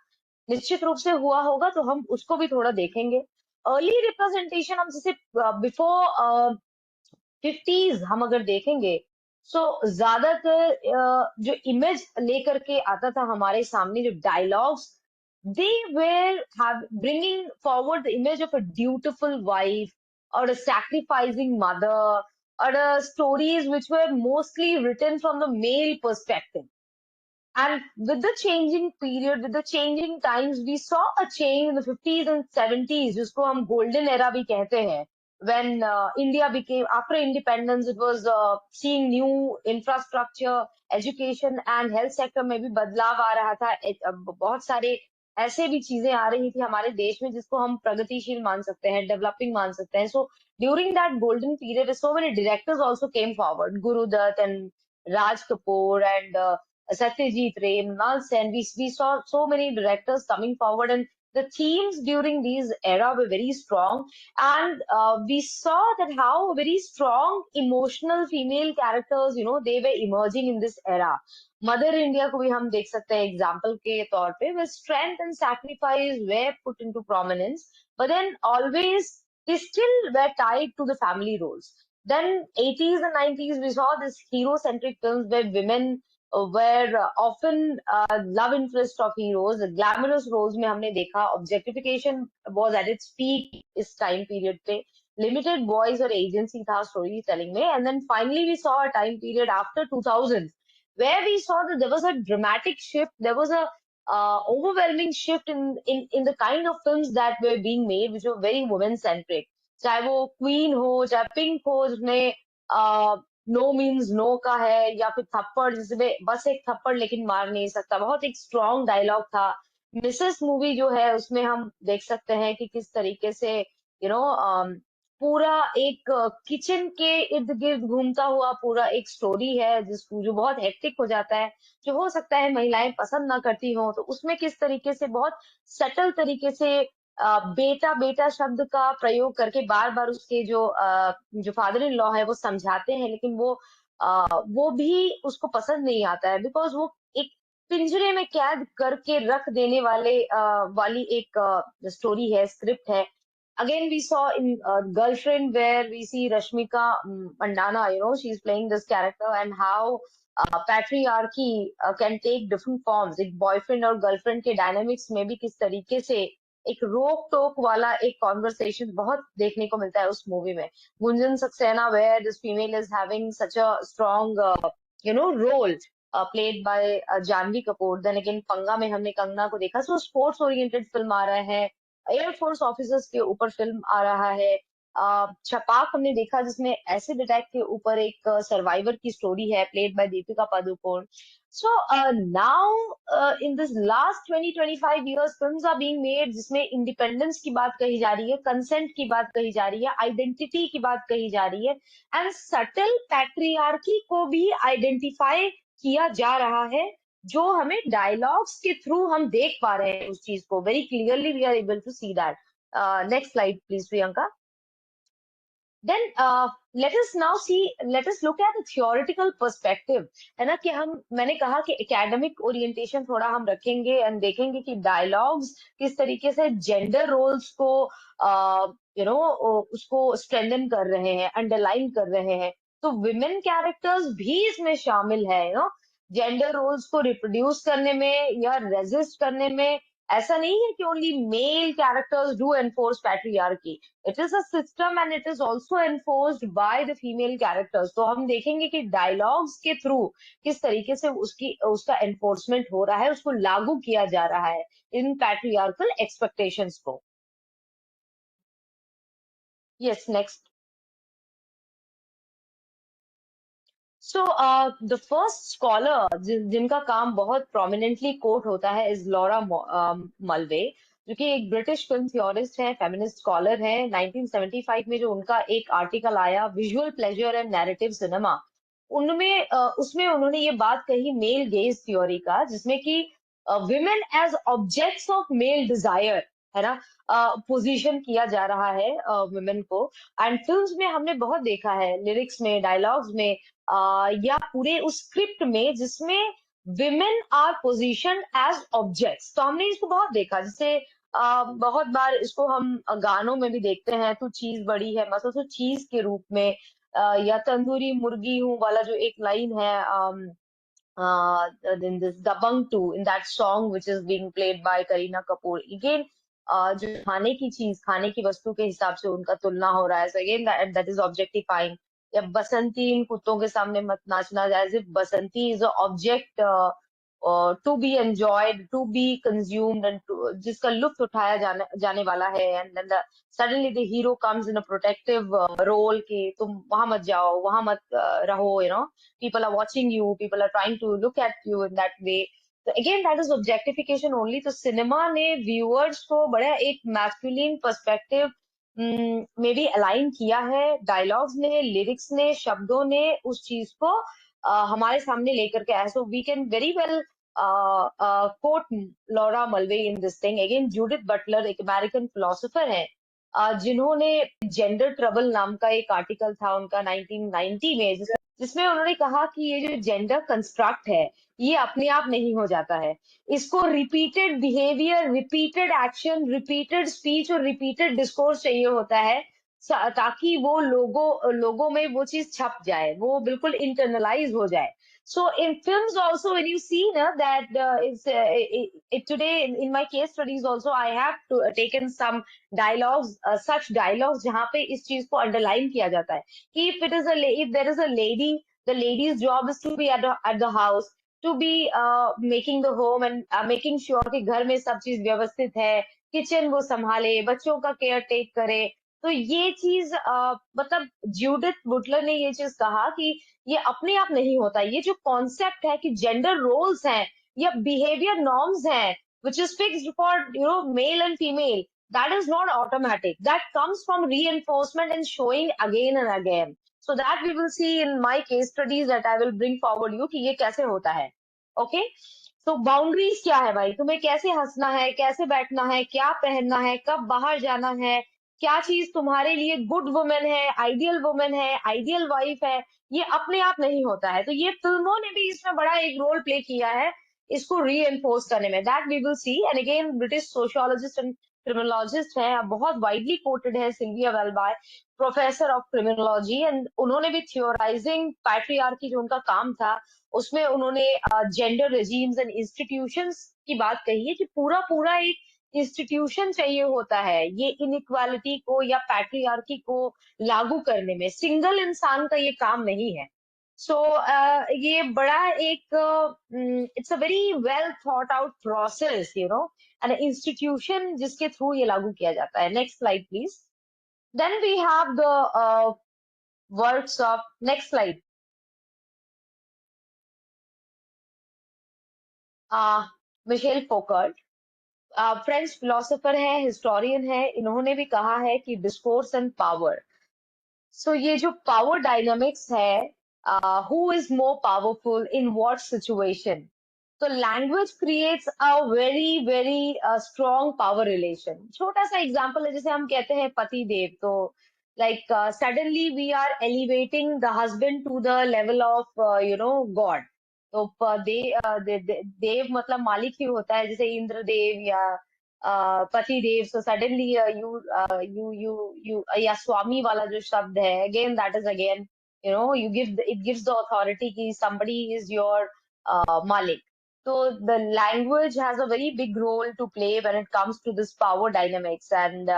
निश्चित रूप से हुआ होगा, तो हम उसको भी थोड़ा देखेंगे. अर्ली रिप्रेजेंटेशन हम जैसे बिफोर 50s हम अगर देखेंगे, सो ज्यादातर जो इमेज लेकर के आता था हमारे सामने, जो dialogues, they bringing forward the image of a dutiful wife or a sacrificing mother, or stories which were mostly written from the male perspective. And with the changing period, with the changing times, we saw a change in the 50s and 70s, जिसको हम golden era भी कहते हैं. When India became, after independence, it was seeing new infrastructure, education and health sector में भी बदलाव आ रहा था. बहुत सारे ऐसे भी चीजें आ रही थी हमारे देश में जिसको हम प्रगतिशील मान सकते हैं, डेवलपिंग मान सकते हैं. So during that golden period, so many directors also came forward. Guru Dutt and Raj Kapoor and Satyajit Ray, Mrinal Sen, we saw so many directors coming forward, and the themes during these era were very strong. And we saw that how very strong emotional female characters, they were emerging in this era. Mother India को भी हम देख सकते हैं एग्जाम्पल के तौर पे, where strength and sacrifice were put into prominence, but then always they still were tied to the family roles. Then 80s and 90s we saw this hero-centric films where women were often love interest of heroes, glamorous roles में हमने देखा. Objectification was at its peak इस time period पे. Limited voice और agency था story telling में. And then finally we saw a time period after 2000 where we saw that there was a dramatic shift, there was a overwhelming shift in the kind of films that were being made, which were very women centric. चाहे वो क्वीन हो, चाहे पिंक हो जिसमें नो मीन्स नो का है, या फिर थप्पड़ जिसमें बस एक थप्पड़ लेकिन मार नहीं सकता, बहुत एक स्ट्रॉन्ग डायलॉग था. मिसेस मूवी जो है उसमें हम देख सकते हैं कि किस तरीके से पूरा एक किचन के इर्द गिर्द घूमता हुआ पूरा एक स्टोरी है जो बहुत हेक्टिक हो जाता है, जो हो सकता है महिलाएं पसंद ना करती हो. तो उसमें किस तरीके से बहुत सटल तरीके से बेटा बेटा शब्द का प्रयोग करके बार बार उसके जो फादर इन लॉ है वो समझाते हैं, लेकिन वो भी उसको पसंद नहीं आता है, बिकॉज वो एक पिंजरे में कैद करके रख देने वाली एक स्टोरी है, स्क्रिप्ट है. again we saw in Girlfriend, where we see Rashmika Mandana, she's playing this character, and how patriarchy can take different forms. एक बॉयफ्रेंड और गर्लफ्रेंड के डायनामिक्स में भी किस तरीके से एक रोक टोक वाला एक कॉन्वर्सेशन बहुत देखने को मिलता है उस मूवी में. Gunjan Saxena, where this female is having such a strong role played by Janvi Kapoor. Then again, पंगा में हमने कंगना को देखा. So sports oriented फिल्म आ रहा है. एयरफोर्स ऑफिसर्स के ऊपर फिल्म आ रहा है. छपाक हमने देखा, जिसमें एसिड अटैक के ऊपर एक सर्वाइवर की स्टोरी है, played by Deepika Padukone. So now in this last 20-25 years films are being made जिसमें इंडिपेंडेंस की बात कही जा रही है, कंसेंट की बात कही जा रही है, आइडेंटिटी की बात कही जा रही है, एंड सटल पैट्रियार्की को भी आइडेंटिफाई किया जा रहा है, जो हमें डायलॉग्स के थ्रू हम देख पा रहे हैं उस चीज को. Very clearly we are able to see that. Next slide please Priyanka. Then let us look at the theoretical perspective. है ना, कि मैंने कहा कि एकेडमिक ओरिएंटेशन थोड़ा हम रखेंगे एंड देखेंगे कि डायलॉग्स किस तरीके से जेंडर रोल्स को उसको स्ट्रेंथन कर रहे हैं, अंडरलाइन कर रहे हैं. तो विमेन कैरेक्टर्स भी इसमें शामिल है, जेंडर रोल्स को रिप्रोड्यूस करने में या रेजिस्ट करने में. ऐसा नहीं है कि only male characters do enforce patriarchy. It is a system and it is also enforced by the female characters. तो हम देखेंगे कि डायलॉग्स के थ्रू किस तरीके से उसका एनफोर्समेंट हो रहा है, उसको लागू किया जा रहा है इन पैट्रियार्कल एक्सपेक्टेशंस को. Yes, next. So the first scholar जिनका काम बहुत prominently कोट होता है is Laura Mulvey, जो कि एक ब्रिटिश फिल्म थियोरिस्ट है, फेमिनिस्ट स्कॉलर है. 1975 में जो उनका एक आर्टिकल आया, visual pleasure and narrative cinema, उसमें उन्होंने ये बात कही मेल गेज थ्योरी का, जिसमें कि women as objects of male desire, है ना, पोजीशन किया जा रहा है विमेन को. एंड फिल्म्स में हमने बहुत देखा है, लिरिक्स में, डायलॉग्स में, या पूरे उस स्क्रिप्ट में, जिसमें women are position as objects. तो हमने इसको बहुत देखा, जैसे बहुत बार इसको हम गानों में भी देखते हैं. तू चीज बड़ी है, मतलब तो चीज के रूप में, या तंदूरी मुर्गी हूँ वाला जो एक लाइन है in this Dabang 2, in that song which is being played by Kareena Kapoor. Again, जो खाने की चीज, खाने की वस्तु के हिसाब से उनका तुलना हो रहा है. So again, that is objectifying. या बसंती इन कुत्तों के सामने मत नाचना, as if Basanti is a object to be enjoyed, to be consumed, and जिसका लुत्फ उठाया जाने वाला है. And then suddenly the hero comes in a protective role कि तुम वहां मत जाओ, वहां मत रहो, people are watching you, people are trying to look at you in that way. So again, that is objectification only. तो सिनेमा ने व्यूअर्स को बड़ा एक मैस्कुलिन पर्सपेक्टिव में भी अलाइन किया है. डायलॉग्स ने, लिरिक्स ने, शब्दों ने उस चीज को हमारे सामने लेकर के आया. So we can very well quote Laura Mulvey in this thing. Again, Judith Butler एक अमेरिकन फिलोसोफर है, जिन्होंने जेंडर ट्रबल नाम का एक आर्टिकल था उनका 1990 में, जिसमें उन्होंने कहा कि ये जो जेंडर कंस्ट्रक्ट है, ये अपने आप नहीं हो जाता है. इसको repeated behaviour, repeated action, repeated speech और रिपीटेड डिस्कोर्स चाहिए होता है, ताकि वो लोगों में वो चीज छप जाए, वो बिल्कुल इंटरनलाइज हो जाए. So in films also, when you see that today in my case studies also, I have taken some dialogues, such dialogues जहाँ पे इस चीज को underline किया जाता है कि if there is a lady, the lady's job is to be at the house, to be making the home and making sure कि घर में सब चीज व्यवस्थित है, किचन वो संभाले, बच्चों का केयर टेक करे. तो ये चीज मतलब जूडिथ बुटलर ने ये चीज कहा कि ये अपने आप नहीं होता. ये जो कॉन्सेप्ट है कि जेंडर रोल्स हैं या बिहेवियर नॉर्म्स हैं which is fixed for male and female, that is not automatic. That comes from reinforcement and showing again and again. So that we will see in my case studies that I will bring forward you कि ये कैसे होता है. Okay? So boundaries क्या है भाई, तुम्हें कैसे हंसना है, कैसे बैठना है, क्या पहनना है, कब बाहर जाना है, क्या चीज तुम्हारे लिए गुड वुमेन है, आइडियल वाइफ है, ये अपने आप नहीं होता है. तो ये फिल्मों ने भी इसमें बड़ा एक रोल प्ले किया है इसको री एनफोर्स करने में. That we will see. And again British sociologist and criminologist हैं, बहुत वाइडली कोटेड है, Sylvia Walby, professor of criminology, and उन्होंने भी थियोराइजिंग पैट्रियार्की जो उनका काम था उसमें उन्होंने जेंडर रेजीम्स एंड इंस्टीट्यूशंस की बात कही है कि पूरा पूरा एक इंस्टीट्यूशन चाहिए होता है ये इनइक्वालिटी को या पैट्रियार्की को लागू करने में, सिंगल इंसान का ये काम नहीं है। सो ये बड़ा एक it's a very well thought out process, you know, and institution जिसके थ्रू ये लागू किया जाता है। Next slide please. Then we have the works of, next slide, Michel Foucault, French philosopher है, हिस्टोरियन है। इन्होंने भी कहा है कि डिस्कोर्स एंड पावर, सो ये जो पावर डायनामिक्स है, who is more powerful in what situation, तो language creates a very very strong power relation. छोटा सा एग्जांपल है, जैसे हम कहते हैं पति देव, तो like suddenly we are elevating the husband to the level of you know God. तो देव मतलब मालिक ही होता है, जैसे इंद्र देव या पति देव। सो सडनली यू या स्वामी वाला जो शब्द है, again that is again, you know, you give, it gives the authority कि somebody is your malik. So the language has a very big role to play when it comes to this power dynamics, and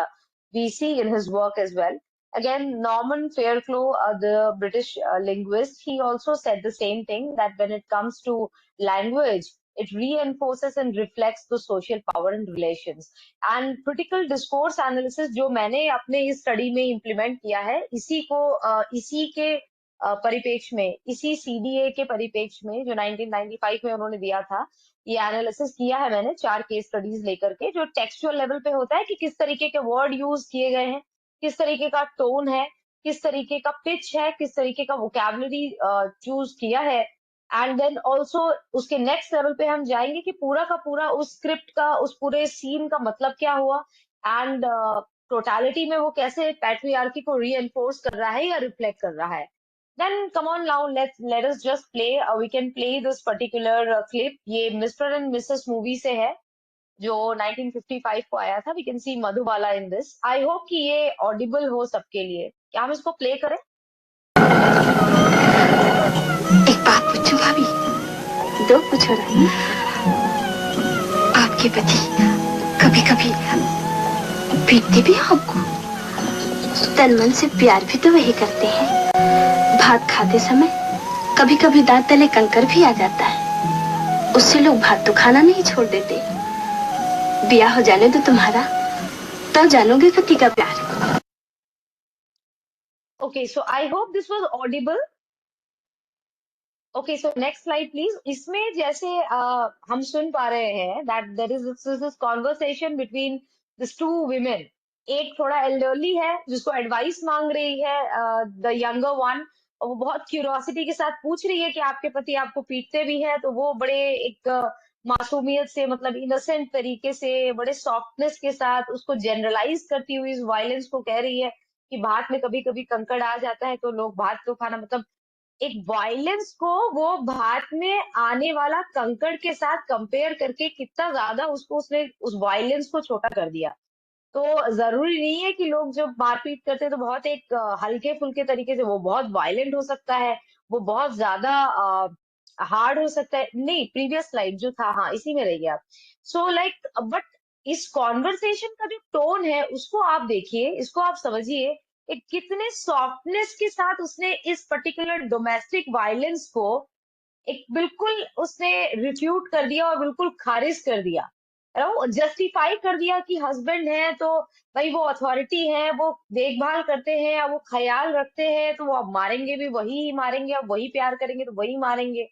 we see in his work as well. Again, Norman Fairclough, the British linguist, he also said the same thing, that when it comes to language, it reinforces and reflects the social power and relations. And critical discourse analysis जो मैंने अपने इस स्टडी में इम्प्लीमेंट किया है, इसी को इसी के परिप्रेक्ष्य में, इसी सीडीए के परिप्रेक्ष्य में जो 1995 में उन्होंने दिया था, ये एनालिसिस किया है मैंने 4 केस स्टडीज लेकर के, जो टेक्सचुअल लेवल पे होता है कि किस तरीके के वर्ड यूज किए गए हैं, किस तरीके का टोन है, किस तरीके का पिच है, किस तरीके का वोकैबुलरी चूज किया है। एंड देन ऑल्सो उसके नेक्स्ट लेवल पे हम जाएंगे कि पूरा का पूरा उस स्क्रिप्ट का, उस पूरे सीन का मतलब क्या हुआ, एंड टोटालिटी में वो कैसे पैट्रियार्की को रीएनफोर्स कर रहा है या रिफ्लेक्ट कर रहा है। Then come on now, let us just play, we can play this particular clip. ये मिस्टर एंड मिसेस मूवी से है जो 1955 को आया था। We can see Madhubala in this. I hope कि ये ऑडिबल हो सबके लिए। क्या हम इसको प्ले करें? एक बात पूछूं भाभी? दो पूछो रानी। आपके पति कभी कभी पीटते भी हैं आपको? तन मन से प्यार भी तो वही करते हैं। भात खाते समय कभी कभी दांत तले कंकर भी आ जाता है, उससे लोग भात तो खाना नहीं छोड़ देते। ब्याह हो जाने दो तुम्हारा, तब जानोगे पति का प्यार। Okay, so I hope this was audible. Okay, so next slide please. इसमें जैसे हम सुन पा रहे हैं that there is this conversation between these two women. एक थोड़ा elderly है जिसको एडवाइस मांग रही है the younger one, और वो बहुत क्यूरियोसिटी के साथ पूछ रही है कि आपके पति आपको पीटते भी हैं, तो वो बड़े एक मासूमियत से, मतलब इनोसेंट तरीके से, बड़े सॉफ्टनेस के साथ उसको जनरलाइज करती हुई इस वायलेंस को कह रही है कि भात में कभी कभी कंकड़ आ जाता है तो लोग भात तो खाना, मतलब एक वायलेंस को वो भात में आने वाला कंकड़ के साथ कंपेयर करके कितना ज्यादा उसको, उसने उस वायलेंस को छोटा कर दिया। तो जरूरी नहीं है कि लोग जब मारपीट करते हैं तो बहुत एक हल्के फुल्के तरीके से, वो बहुत वायलेंट हो सकता है, वो बहुत ज्यादा हार्ड हो सकता है। नहीं, प्रीवियस स्लाइड जो था, हाँ इसी में रहिए आप। सो लाइक बट इस कॉन्वर्सेशन का जो टोन है उसको आप देखिए, इसको आप समझिए, एक कितने सॉफ्टनेस के साथ उसने इस पर्टिकुलर डोमेस्टिक वायलेंस को एक बिल्कुल उसने रिफ्यूट कर दिया और बिल्कुल खारिज कर दिया, जस्टिफाई कर दिया कि हस्बैंड है तो भाई वो अथॉरिटी है, वो देखभाल करते हैं या वो ख्याल रखते हैं, तो वो अब मारेंगे भी वही मारेंगे, अब वही प्यार करेंगे तो वही मारेंगे।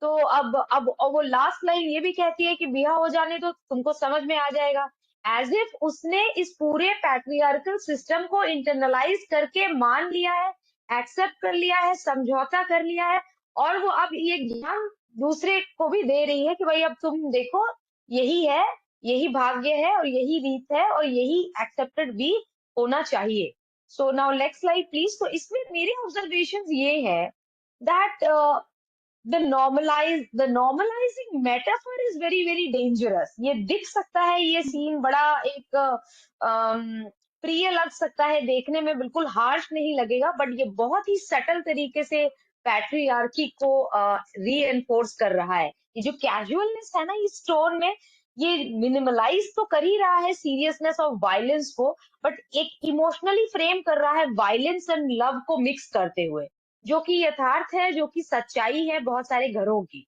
तो अब और वो लास्ट लाइन ये भी कहती है कि ब्याह हो जाने तो तुमको समझ में आ जाएगा। एज इफ उसने इस पूरे पैट्रियार्कल सिस्टम को इंटरनलाइज करके मान लिया है, एक्सेप्ट कर लिया है, समझौता कर लिया है, और वो अब ये ज्ञान दूसरे को भी दे रही है कि भाई अब तुम देखो, यही है, यही भाग्य है और यही रीत है और यही एक्सेप्टेड भी होना चाहिए। So now next slide please. तो इसमें मेरे ऑब्जर्वेशंस ये है that the normalizing metaphor is very very dangerous. ये दिख सकता है, ये सीन बड़ा एक प्रिय लग सकता है देखने में, बिल्कुल हार्श नहीं लगेगा, बट ये बहुत ही सटल तरीके से पैट्रियार्की को रीएनफोर्स कर रहा है। ये जो कैजुअलनेस है ना इस टोन में, ये मिनिमलाइज तो कर ही रहा है सीरियसनेस ऑफ वायलेंस को, बट एक इमोशनली फ्रेम कर रहा है वायलेंस एंड लव को मिक्स करते हुए, जो कि यथार्थ है, जो कि सच्चाई है बहुत सारे घरों की।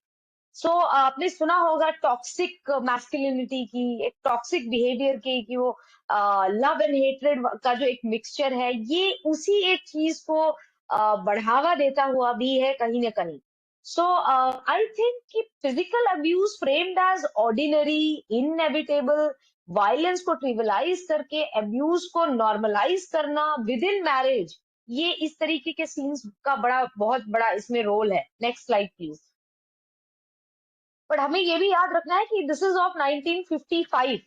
सो आपने सुना होगा टॉक्सिक मैस्कुलिनिटी की, एक टॉक्सिक बिहेवियर की, कि वो लव एंड हेट्रेड का जो एक मिक्सचर है, ये उसी एक चीज को बढ़ावा देता हुआ भी है कहीं ना कहीं। सो आई थिंक कि physical abuse framed as ordinary, inevitable, violence को ट्रिविलाइज करके अब्यूज को नॉर्मलाइज करना विद इन मैरिज, ये इस तरीके के सीन्स का बहुत बड़ा इसमें रोल है। Next slide please. बट हमें ये भी याद रखना है कि this is of 1955,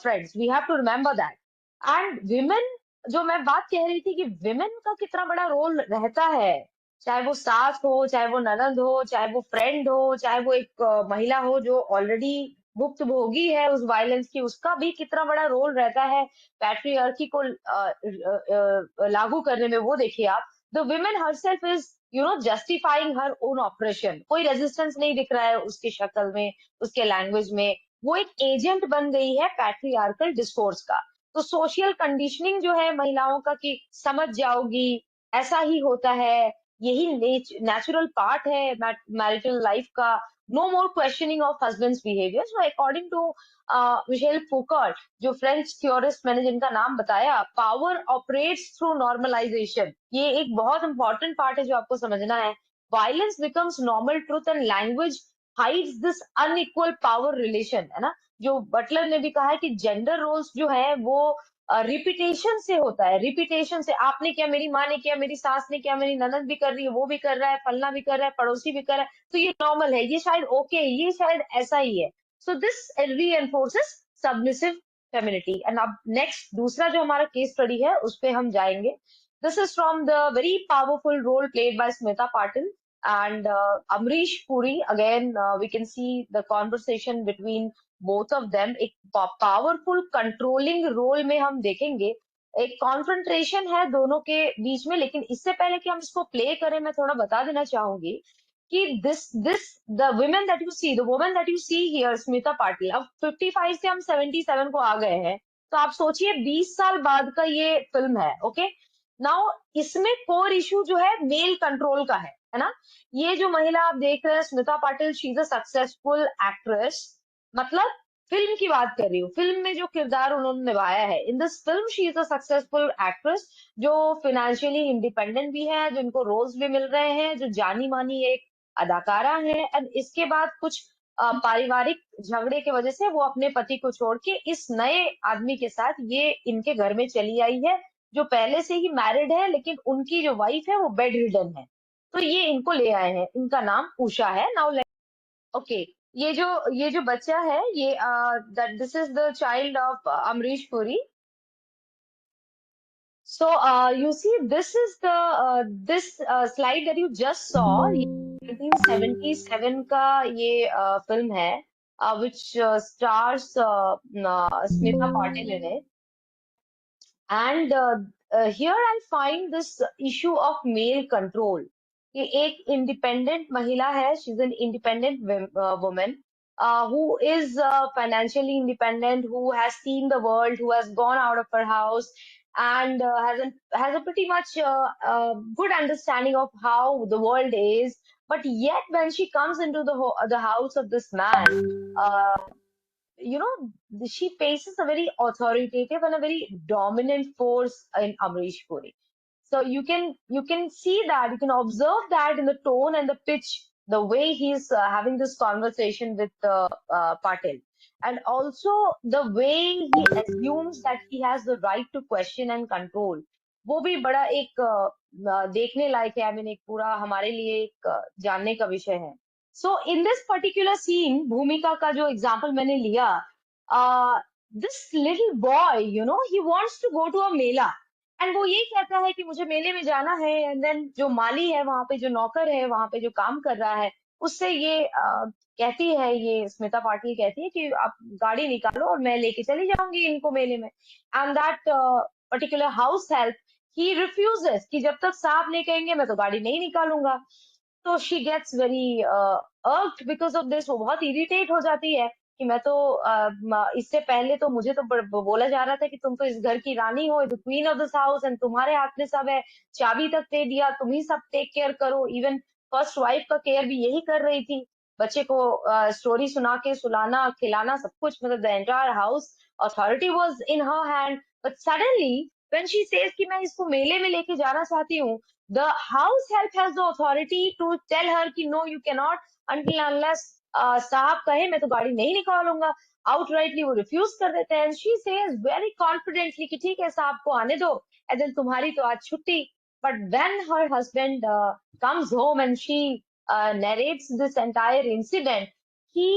friends, we have to remember that. And women, जो मैं बात कह रही थी कि विमेन का कितना बड़ा रोल रहता है, चाहे वो सास हो, चाहे वो ननद हो, चाहे वो फ्रेंड हो, चाहे वो एक महिला हो जो ऑलरेडी भुक्तभोगी है उस वायलेंस की, उसका भी कितना बड़ा रोल रहता है पैट्रियार्की को लागू करने में। वो देखिए आप, the women herself is justifying her own operation. कोई रेजिस्टेंस नहीं दिख रहा है उसकी शक्ल में, उसके लैंग्वेज में, वो एक एजेंट बन गई है पैट्रियार्कल डिस्कोर्स का। तो सोशल कंडीशनिंग जो है महिलाओं का, कि समझ जाओगी, ऐसा ही होता है, यही नेचुरल पार्ट है मैरिटल लाइफ का, no more questioning of husband's behaviour. So according to Michel Foucault, जो फ्रेंच थ्योरिस्ट मैंने जिनका नाम बताया, पावर ऑपरेट्स थ्रू नॉर्मलाइजेशन। ये एक बहुत इंपॉर्टेंट पार्ट है जो आपको समझना है। Violence becomes normal truth and language hides this unequal power relation, है ना। जो बटलर ने भी कहा है कि जेंडर रोल्स जो है वो रिपीटेशन से होता है, रिपीटेशन से। आपने किया, मेरी माँ ने किया, मेरी सास ने किया, मेरी ननद भी कर रही है, वो भी कर रहा है, फलना भी कर रहा है, पड़ोसी भी कर रहा है, तो ये नॉर्मल है, ये शायद ओके, ये शायद ऐसा ही है। So this reinforces submissive femininity। And अब नेक्स्ट दूसरा जो हमारा केस स्टडी है उस पे हम जाएंगे। This is from the very powerful role played by Smita Patil and Amrish Puri. Again, we can see the conversation between both of them. एक powerful controlling role में हम देखेंगे, एक कॉन्फ्रंट्रेशन है दोनों के बीच में। लेकिन इससे पहले कि हम इसको प्ले करें, मैं थोड़ा बता देना चाहूंगी कि the women that you see, the woman that you see here, Smita Patil, अब 55 से हम 77 को आ गए हैं, तो आप सोचिए 20 साल बाद का ये फिल्म है। ओके, नाउ इसमें कोर इशू जो है मेल कंट्रोल का है ना। ये जो महिला आप देख रहे हैं Smita Patil, she is a successful actress. मतलब फिल्म की बात कर रही हूँ, फिल्म में जो किरदार उन्होंने निभाया है, in this film she is a successful actress, जो फाइनेंशियली इंडिपेंडेंट भी है, जिनको रोल्स भी मिल रहे हैं, जो जानी मानी एक अदाकारा है। एंड इसके बाद कुछ पारिवारिक झगड़े की वजह से वो अपने पति को छोड़ के इस नए आदमी के साथ ये इनके घर में चली आई है, जो पहले से ही मैरिड है, लेकिन उनकी जो वाइफ है वो बेड रिडन है। तो ये इनको ले आए हैं, इनका नाम उषा है। नाउ ओके, ये जो बच्चा है, ये that this is the child of Amrish Puri. So you see, this is this slide that you just saw. 1977 का ये फिल्म है, which stars Smita Patil in it. And here I find this issue of male control. कि एक independent महिला है, she's an independent woman who is financially independent, who has seen the world, who has gone out of her house, and has a pretty much good understanding of how the world is. But yet, when she comes into the house of this man, she faces a very authoritative and a very dominant force in Amrish Puri. So you can see that, you can observe that in the tone and the pitch, the way he's having this conversation with Patil, and also the way he assumes that he has the right to question and control. वो भी बड़ा एक देखने लायक है। I mean, एक पूरा हमारे लिए एक जानने का विषय है। So in this particular scene, भूमिका का जो example मैंने लिया, this little boy, he wants to go to a Mela, and वो ये कहता है कि मुझे मेले में जाना है। एंड देन जो माली है वहां पे, जो नौकर है वहां पे जो काम कर रहा है, उससे ये कहती है, ये स्मिता पाटिल कहती है कि आप गाड़ी निकालो और मैं लेके चली जाऊंगी इनको मेले में। And that particular house help he refuses कि जब तक साहब नहीं कहेंगे मैं तो गाड़ी नहीं निकालूंगा। तो she gets very irked because of this. वो बहुत इरिटेट हो जाती है कि मैं तो इससे पहले तो मुझे तो बोला जा रहा था कि तुम तो इस घर की रानी हो, the queen of this house, and तुम्हारे हाथ में सब है, चाबी तक दे दिया, तुम ही सब टेक केयर करो। इवन फर्स्ट वाइफ का केयर भी यही कर रही थी, बच्चे को स्टोरी सुना के सुलाना खिलाना सब कुछ, मतलब the entire house authority was in her hand. But suddenly when she says कि मैं इसको मेले में लेके जाना चाहती हूँ, the house help has the authority to tell her कि no you cannot until unless साहब कहे मैं तो गाड़ी नहीं निकालूंगा। outrightly वो रिफ्यूज कर देते हैं। she says very confidently कि ठीक है साहब को आने दो, and then तुम्हारी तो आज छुट्टी। but when her husband comes home and she narrates this entire incident, he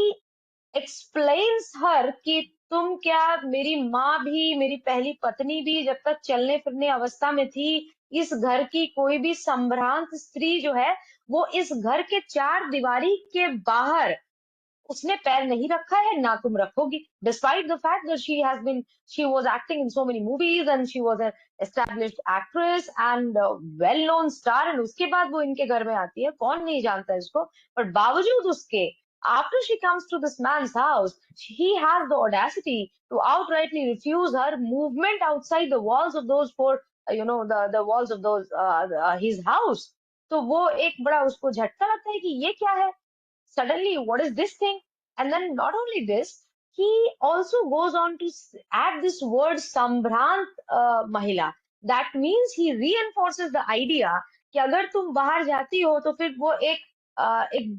explains her कि तुम क्या, मेरी माँ भी, मेरी पहली पत्नी भी जब तक चलने फिरने अवस्था में थी, इस घर की कोई भी संभ्रांत स्त्री जो है वो इस घर के चार दीवारी के बाहर उसने पैर नहीं रखा है, ना तुम रखोगी। Despite the fact that she was acting in so many movies and she was an established actress and well known star, and उसके बाद वो इनके घर में आती है, कौन नहीं जानता इसको। बट बावजूद उसके, after she comes to this man's house, he has the audacity to outrightly refuse her movement outside the walls of those four, the walls of those his house. तो वो एक बड़ा उसको झटका लगता है कि ये क्या है, suddenly what is this thing? And then not only this, he also goes on to add this word sambhrant mahila. That means he reinforces the idea कि अगर तुम बाहर जाती हो तो फिर वो एक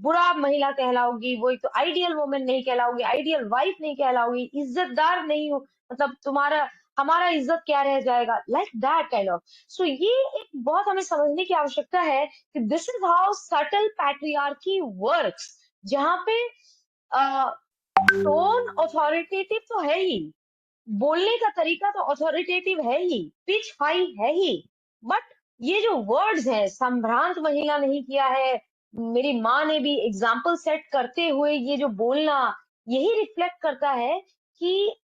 बुरा महिला कहलाओगी, वो एक तो आइडियल वुमन नहीं कहलाओगी, आइडियल वाइफ नहीं कहलाओगी, इज्जतदार नहीं हो, मतलब तुम्हारा हमारा इज्जत क्या रह जाएगा, लाइक दैट काइंड ऑफ। सो ये एक बहुत हमें समझने की आवश्यकता है कि this is how subtle patriarchy works, जहां पे टोन ऑथोरिटेटिव तो है ही, बोलने का तरीका तो ऑथोरिटेटिव है ही, पिच हाई है ही, बट ये जो वर्ड्स हैं, संभ्रांत महिला नहीं किया है, मेरी माँ ने भी एग्जाम्पल सेट करते हुए ये जो बोलना, यही रिफ्लेक्ट करता है कि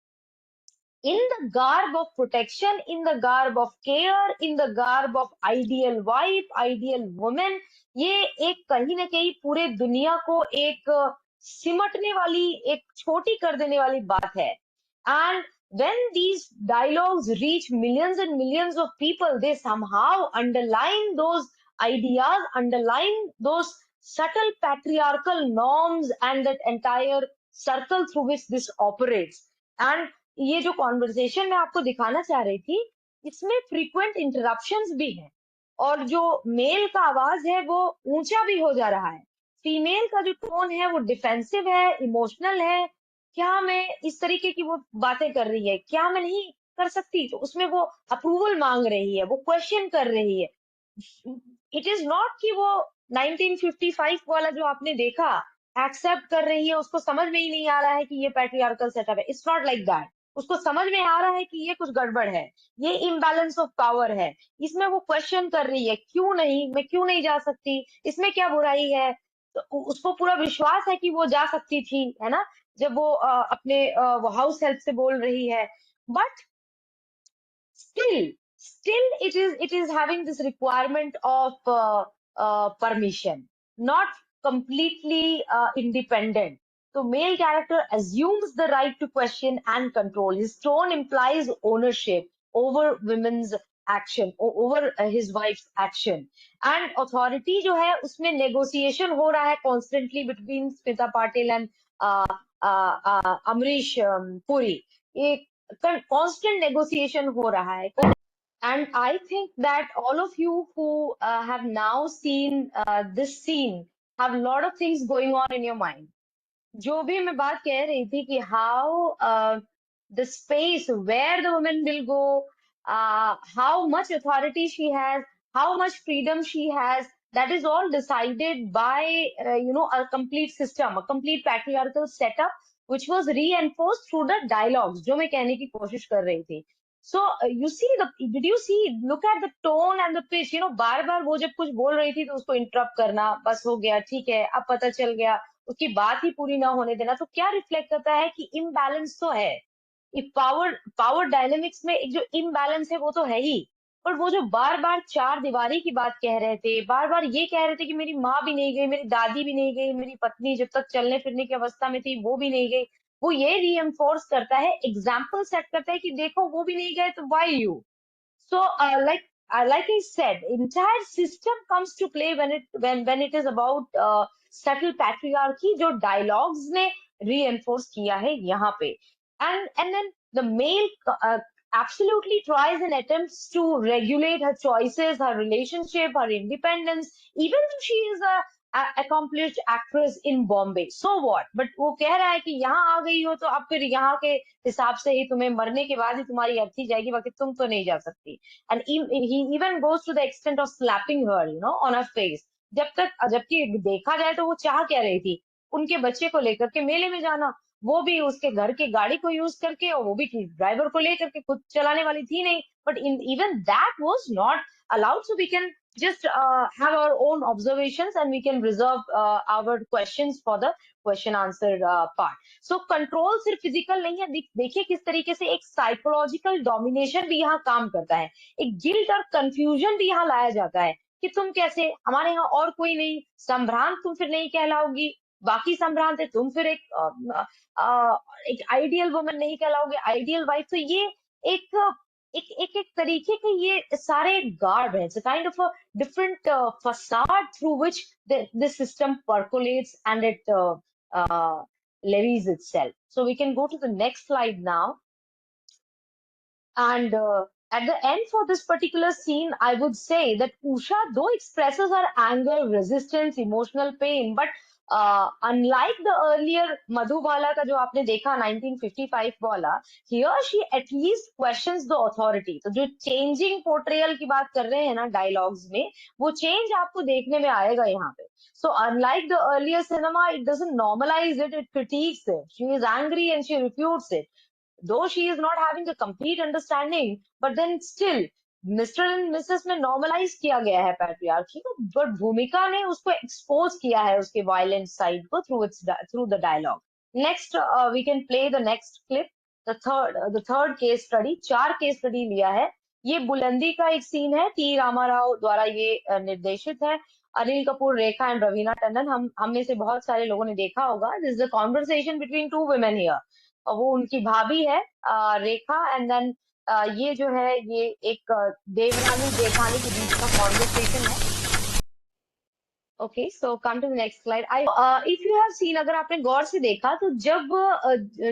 in the garb of protection, in the garb of care, in the garb of ideal wife, ideal woman, ये एक कहीं ना कहीं पूरे दुनिया को एक सिमटने वाली, एक छोटी कर देने वाली बात है। And when these dialogues reach millions and millions of people, they somehow underline those ideas, underline those subtle patriarchal norms and that entire circle through which this operates. And ये जो कॉन्वर्सेशन मैं आपको दिखाना चाह रही थी, इसमें फ्रीक्वेंट इंटरप्शंस भी हैं, और जो मेल का आवाज है वो ऊंचा भी हो जा रहा है, फीमेल का जो टोन है वो डिफेंसिव है, इमोशनल है। क्या मैं इस तरीके की वो बातें कर रही है, क्या मैं नहीं कर सकती, तो उसमें वो अप्रूवल मांग रही है, वो क्वेश्चन कर रही है। इट इज नॉट कि वो 1955 वाला जो आपने देखा एक्सेप्ट कर रही है, उसको समझ में ही नहीं आ रहा है कि ये पैट्रियार्कल सेटअप है, इट्स नॉट लाइक दैट। उसको समझ में आ रहा है कि ये कुछ गड़बड़ है, ये इम्बैलेंस ऑफ पावर है, इसमें वो क्वेश्चन कर रही है, क्यों नहीं, मैं क्यों नहीं जा सकती, इसमें क्या बुराई है। तो उसको पूरा विश्वास है कि वो जा सकती थी, है ना, जब वो अपने वो हाउस हेल्प से बोल रही है। But still it is having this requirement of permission, not completely independent. So male character assumes the right to question and control. His tone implies ownership over women's action, over his wife's action. And authority जो है उसमें negotiation हो रहा है constantly between Smita Patil and Amrish Puri, एक constant negotiation हो रहा है। And I think that all of you who have now seen this scene have a lot of things going on in your mind. जो भी मैं बात कह रही थी कि how the space where the woman will go, how much authority she has, how much freedom she has, that is all decided by a complete system, a complete patriarchal setup, which was reinforced through the dialogues, जो मैं कहने की कोशिश कर रही थी। So you see did you see, look at the tone and the pitch, बार बार वो जब कुछ बोल रही थी तो उसको इंटरप्ट करना, बस हो गया, ठीक है, अब पता चल गया, उसकी बात ही पूरी ना होने देना, तो क्या रिफ्लेक्ट करता है कि इम्बैलेंस तो है। पावर पावर डायनेमिक्स में एक जो इम्बैलेंस है वो तो है ही, पर वो जो बार बार चार दीवारी की बात कह रहे थे, बार बार ये कह रहे थे कि मेरी माँ भी नहीं गई, मेरी दादी भी नहीं गई, मेरी पत्नी जब तक चलने फिरने की अवस्था में थी वो भी नहीं गई, वो ये रीइंफोर्स करता है, एग्जाम्पल सेट करता है कि देखो वो भी नहीं गए तो why you. So, like I said, entire system comes to play when it is about subtle patriarchy, जो dialogues ने reinforce किया है यहाँ पे, and then the male absolutely tries and attempts to regulate her choices, her relationship, her independence, even though she is a accomplished actress in Bombay. So what? But वो कह रहा है कि यहाँ आ गई हो तो अब फिर यहाँ के हिसाब से ही तुम्हें मरने के बाद ही तुम्हारी अर्थी जाएगी, बाकी तुम तो नहीं जा सकती। And he even goes to the extent of slapping her, on her face. जबकि देखा जाए तो वो चाह क्या रही थी, उनके बच्चे को लेकर के मेले में जाना, वो भी उसके घर की गाड़ी को यूज करके, और वो भी ड्राइवर को लेकर के, खुद चलाने वाली थी नहीं, but even that was not allowed. So we can just have our own observations and we can reserve our questions for the question answer part. So control सिर्फ फिजिकल नहीं है, देखिए किस तरीके से एक साइकोलॉजिकल डोमिनेशन भी यहाँ काम करता है, एक गिल्ट और कंफ्यूजन भी यहाँ लाया जाता है कि तुम कैसे, हमारे यहाँ और कोई नहीं, संभ्रांत तुम फिर नहीं कहलाओगी, बाकी संभ्रांत है, तुम फिर एक आइडियल वुमन नहीं कहलाओगे, आइडियल वाइफ। तो ये एक एक एक एक तरीके के ये सारे गार्ड है, kind of a different facade through which this system percolates and it levies itself. So we can go to the next slide now. And at the end for this particular scene, I would say that Usha, though expresses her anger, resistance, emotional pain, but unlike the earlier Madhubala का जो आपने देखा 1955 वाला, here she at least questions the authority. तो जो changing portrayal की बात कर रहे हैं ना dialogues में, वो change आपको देखने में आएगा यहाँ पे. So unlike the earlier cinema, it doesn't normalize it, it critiques it. She is angry and she refutes it. Though she is not having a complete understanding, but then still mister and Mrs में नॉर्मलाइज किया गया है पैट्रियार्की को, बट भूमिका ने उसको एक्सपोज किया है उसके वायलेंट साइड को through the dialogue. Next we can play the next clip, the third case study. 4 case study लिया है, ये बुलंदी का एक सीन है, टी रामाराव द्वारा ये निर्देशित है, अनिल कपूर, रेखा एंड रवीना टंडन। हम में से बहुत सारे लोगों ने देखा होगा, this is a conversation between 2 women here, वो उनकी भाभी है रेखा, एंड देन ये जो है ये एक देवरानी जेठानी के बीच का कॉन्वर्सेशन है। Okay, so come to the next slide. If you have seen, अगर आपने गौर से देखा तो जब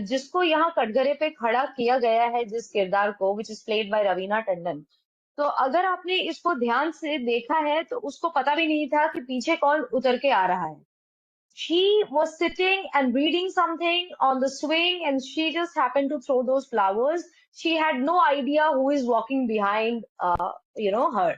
जिसको यहाँ कटघरे पे खड़ा किया गया है, जिस किरदार को, which is played by Raveena Tandon, तो अगर आपने इसको ध्यान से देखा है तो उसको पता भी नहीं था कि पीछे कौन उतर के आ रहा है। She was sitting and reading something on the swing and she just happened to throw those flowers. She had no idea who is walking behind, her.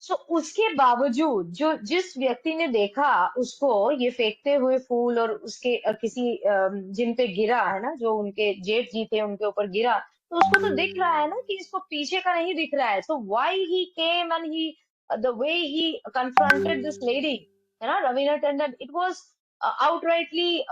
So उसके बावजूद जिस व्यक्ति ने देखा उसको ये फेंकते हुए फूल और उसके किसी जिन पे गिरा है ना, जो उनके जेठ जी थे उनके ऊपर गिरा, तो उसको तो दिख रहा है ना कि इसको पीछे का नहीं दिख रहा है। So why he came and the way he confronted this lady, है ना, Raveena Tandon, it was outrightly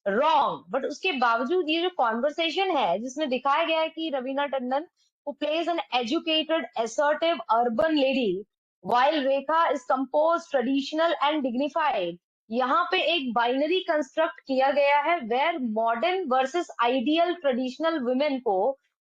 wrong. But उसके बावजूद ये जो कॉन्वर्सेशन है जिसमें दिखाया गया है कि Raveena Tandon who plays an educated, assertive urban lady, while Rekha is composed, traditional and dignified. यहाँ पे एक बाइनरी कंस्ट्रक्ट किया गया है where modern versus ideal traditional women को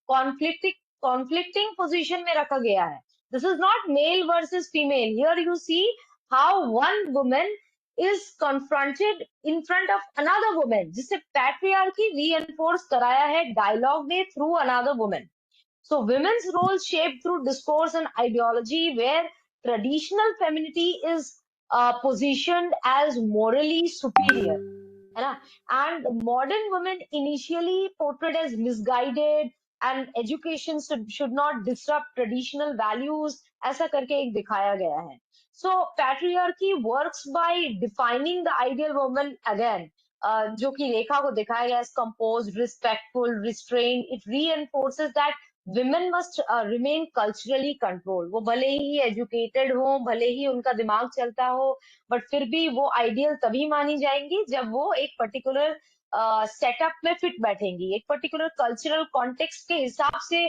conflicting position में रखा गया है. This is not male versus female. Here you see how one woman is confronted in front of another woman, जिससे patriarchy reinforce कराया है dialogue ने through another woman. So women's roles shaped through discourse and ideology, where traditional femininity is positioned as morally superior, है ना, and modern women initially portrayed as misguided and education should not disrupt traditional values, ऐसा करके एक दिखाया गया है। So patriarchy works by defining the ideal woman again, जो कि रेखा को दिखाया गया as composed, respectful, restrained. It reinforces that women must remain culturally controlled. वो भले ही educated हो, भले ही उनका दिमाग चलता हो, but फिर भी वो ideal तभी मानी जाएंगी जब वो एक particular सेटअप में फिट बैठेंगी, एक पर्टिकुलर कल्चरल कॉन्टेक्स्ट के हिसाब से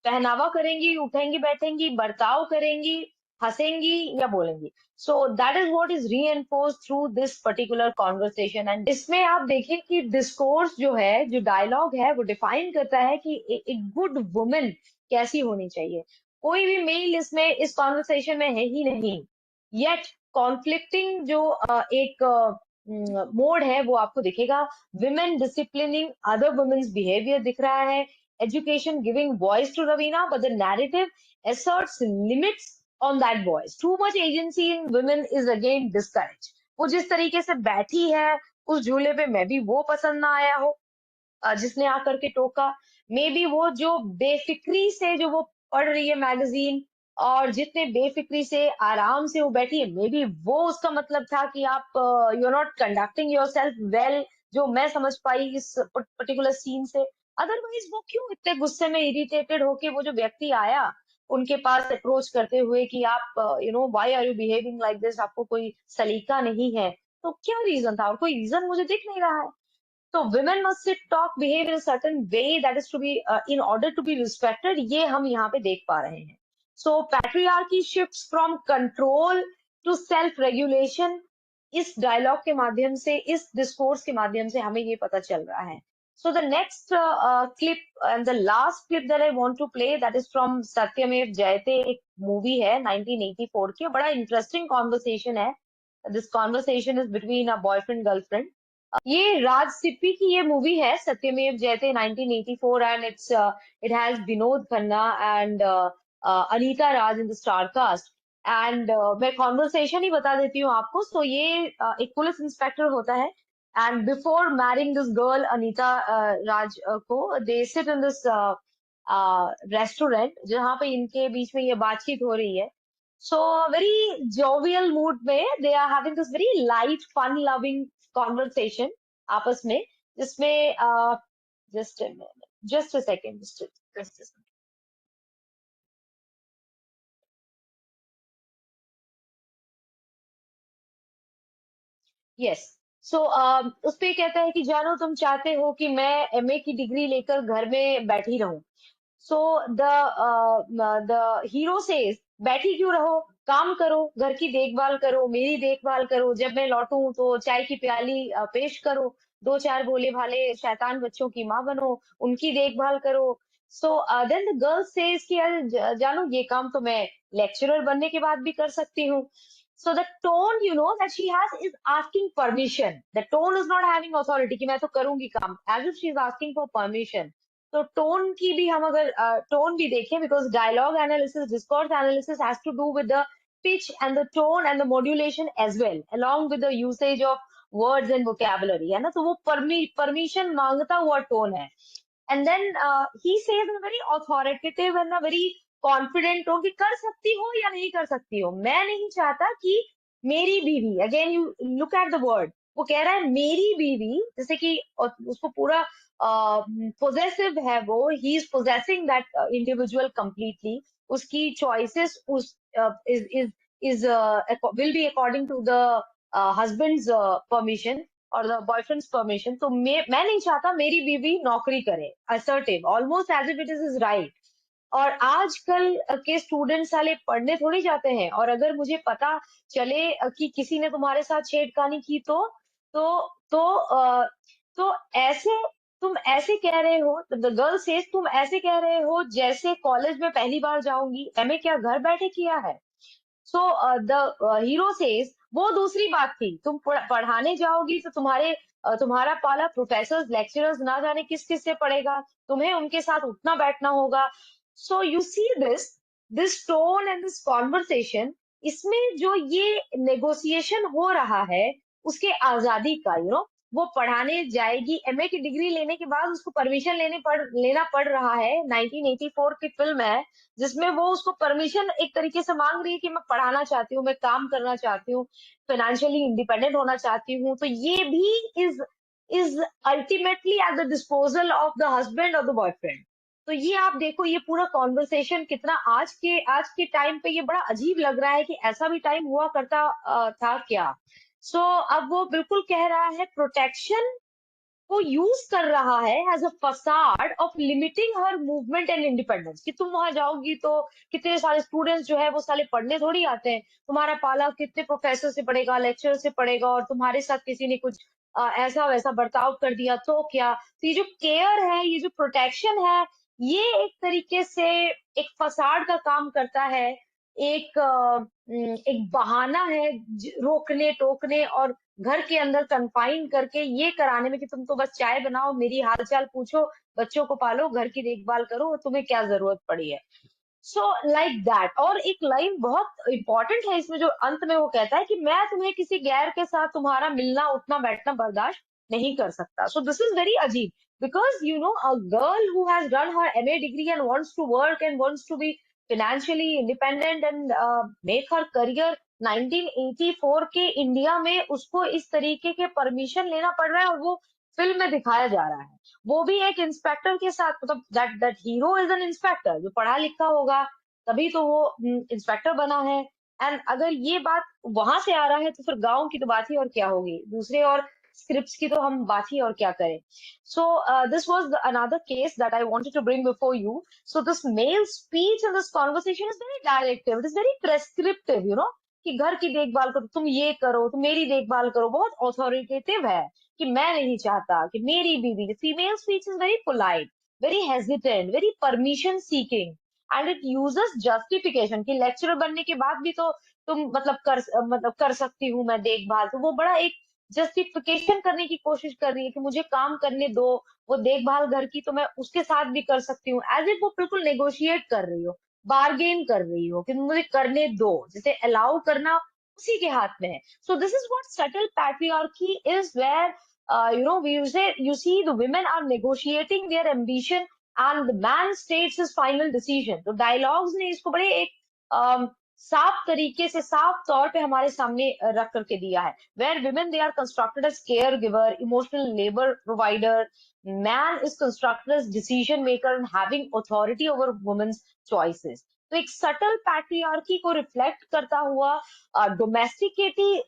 पहनावा करेंगी, उठेंगी, बैठेंगी, बर्ताव करेंगी, हंसेंगी या बोलेंगी. So that is what is reinforced through this particular conversation. And इसमें आप देखें कि डिस्कोर्स जो है, जो डायलॉग है, वो डिफाइन करता है कि एक गुड वुमन कैसी होनी चाहिए. कोई भी मेल इसमें इस कॉन्वर्सेशन में है ही नहीं. येट कॉन्फ्लिक्टिंग जो एक मोड है वो आपको दिखेगा. Women disciplining other women's behaviour दिख रहा है. Education giving voice to Raveena, but the narrative asserts limits on that voice. Too much agency in women is again discouraged. वो जिस तरीके से बैठी है उस झूले पे, मैं भी वो पसंद ना आया हो जिसने आकर के टोका. मे बी वो जो बेफिक्री से जो वो पढ़ रही है मैगजीन और जितने बेफिक्री से आराम से वो बैठी है, मे बी वो उसका मतलब था कि आप you are not conducting yourself well, जो मैं समझ पाई इस पर्टिकुलर सीन से. अदरवाइज वो क्यों इतने गुस्से में इरिटेटेड होके वो जो व्यक्ति आया उनके पास अप्रोच करते हुए कि आप you know why are you behaving like this, आपको कोई सलीका नहीं है, तो क्या रीजन था? और कोई रीजन मुझे दिख नहीं रहा है. तो women must sit, talk, behave in a certain way that is to be in order to be respected. ये हम यहाँ पे देख पा रहे हैं. So patriarchy shifts from control to self regulation. इस डायलॉग के माध्यम से, इस डिस्कोर्स के माध्यम से हमें ये पता चल रहा है. So the next clip and the last clip that I want to play, that is from Satyamev Jayate, एक मूवी है 1984 की. बड़ा इंटरेस्टिंग कॉन्वर्सेशन है. This conversation is between a boyfriend girlfriend. ये राज सिप्पी की ये मूवी है Satyamev Jayate 1984 and it has Vinod Khanna and Anita Raj in the star cast. एंड मैं कॉन्वर्सेशन ही बता देती हूँ आपको. सो ये एक पुलिस इंस्पेक्टर होता है and before marrying this girl Anita Raj को, they sit in this restaurant जहाँ पे इनके बीच में ये बातचीत हो रही है. So very jovial mood में they are having this very light, fun loving conversation आपस में, जिसमें just a minute, just a second, just a second. Yes. So उस पे कहता है कि जानो तुम चाहते हो कि मैं एमए की डिग्री लेकर घर में बैठी रहूं. सो द हीरो सेज बैठी क्यों रहो, काम करो, घर की देखभाल करो, मेरी देखभाल करो, जब मैं लौटूं तो चाय की प्याली पेश करो, दो चार भोले भाले शैतान बच्चों की माँ बनो, उनकी देखभाल करो. So then the girl says कि यार जानो ये काम तो मैं लेक्चरर बनने के बाद भी कर सकती हूँ. So the tone, you know, that she has is asking permission. The tone is not having authority कि मैं तो करूंगी काम, as if she is asking for permission. तो टोन की भी हम अगर टोन भी देखें, because dialogue analysis, discourse analysis has to do with the pitch and the tone and the modulation as well, along with the usage of words and vocabulary, है ना. तो वो परमिशन मांगता हुआ टोन है. And then he says in a very authoritative and a very confident tone कि कर सकती हो या नहीं कर सकती हो. मैं नहीं चाहता कि मेरी बीवी, again you look at the word, वो कह रहा है मेरी बीवी, जैसे कि उसको पूरा पोजेसिव है वो, he is possessing that individual completely. उसकी चॉइसेस उस is will be according to the husband's permission और द बॉयफ्रेंड्स परमिशन. तो मैं नहीं चाहता मेरी बीवी नौकरी करे, assertive, almost as if it is is right. और आजकल के स्टूडेंट्स साले पढ़ने थोड़ी जाते हैं, और अगर मुझे पता चले कि किसी ने तुम्हारे साथ छेड़खानी की तो तो तो ऐसे तुम ऐसे कह रहे हो, द गर्ल सेज तुम ऐसे कह रहे हो जैसे कॉलेज में पहली बार जाऊंगी, एमए क्या घर बैठे किया है. सो द हीरो सेज वो दूसरी बात थी, तुम पढ़ाने जाओगी तो तुम्हारा पाला प्रोफेसर्स लेक्चरर्स ना जाने किस किस से पड़ेगा, तुम्हें उनके साथ उठना बैठना होगा. So you see this tone and this conversation, इसमें जो ये नेगोशिएशन हो रहा है उसके आजादी का, यू नो, वो पढ़ाने जाएगी, एमए की डिग्री लेने के बाद उसको परमिशन लेना पड़ रहा है. 1984 की फिल्म है जिसमें वो उसको परमिशन एक तरीके से मांग रही है कि मैं पढ़ाना चाहती हूँ, मैं काम करना चाहती हूँ, फाइनेंशियली इंडिपेंडेंट होना चाहती हूँ. तो ये भी is ultimately at the disposal of the husband और द बॉयफ्रेंड. तो ये आप देखो, ये पूरा कॉन्वर्सेशन कितना आज के टाइम पे ये बड़ा अजीब लग रहा है कि ऐसा भी टाइम हुआ करता था क्या। सो अब वो बिल्कुल कह रहा है प्रोटेक्शन को यूज कर रहा है as a facade of limiting her movement and independence, कि तुम वहां जाओगी तो कितने सारे स्टूडेंट्स जो है वो साले पढ़ने थोड़ी आते हैं, तुम्हारा पाला कितने प्रोफेसर से पढ़ेगा, लेक्चर से पढ़ेगा, और तुम्हारे साथ किसी ने कुछ ऐसा वैसा बर्ताव कर दिया तो क्या। तो ये जो केयर है, ये जो प्रोटेक्शन है, ये एक तरीके से एक फसाड का काम करता है, एक बहाना है रोकने टोकने और घर के अंदर कन्फाइन करके ये कराने में कि तुम तो बस चाय बनाओ, मेरी हालचाल पूछो, बच्चों को पालो, घर की देखभाल करो, तुम्हें क्या जरूरत पड़ी है। So like that. और एक लाइन बहुत इंपॉर्टेंट है इसमें जो अंत में वो कहता है कि मैं तुम्हें किसी गैर के साथ तुम्हारा मिलना उठना बैठना बर्दाश्त नहीं कर सकता। सो दिस इज वेरी अजीब, because you know a girl who has done her MA degree and wants to work and wants to be financially independent and make her career, 1984 के इंडिया में उसको इस तरीके के परमिशन लेना पड़ रहा है, और वो फिल्म में दिखाया जा रहा है, वो भी एक इंस्पेक्टर के साथ। मतलब that hero is an inspector जो पढ़ा लिखा होगा, तभी तो वो इंस्पेक्टर बना है। एंड अगर ये बात वहां से आ रहा है तो फिर गांव की तो बात ही और क्या होगी, दूसरे और स्क्रिप्ट्स की तो हम बात ही और क्या करें। So this was another case that I wanted to bring before you. So this male speech in this conversation is very directive, it is very prescriptive, कि घर की देखभाल करो, तुम ये करो, तुम मेरी देखभाल करो, बहुत ऑथोरिटेटिव है कि मैं नहीं चाहता कि मेरी बीवी। Female speech is very polite, very hesitant, very permission seeking, and it uses justification कि लेक्चरर बनने के बाद भी तो तुम मतलब कर सकती हूँ मैं देखभाल। तो वो बड़ा एक जस्टिफिकेशन करने की कोशिश कर रही है कि मुझे काम करने दो, वो देखभाल घर की तो मैं उसके साथ भी कर सकती हूँ, एज इफ वो बिल्कुल नेगोशिएट कर रही हो, बार्गेन कर रही हो कि मुझे करने दो, जिसे अलाउ करना उसी के हाथ में है। So this is what subtle patriarchy is, where you see the women are negotiating their ambition and the man states his final decision. तो dialogues ने इसको बड़े एक साफ तरीके से, साफ तौर पे हमारे सामने रख करके दिया है, where women they are constructed as caregiver, emotional labor provider, man is constructed as decision maker and having authority over women's choices. तो एक सटल पैट्रियार्की को रिफ्लेक्ट करता हुआ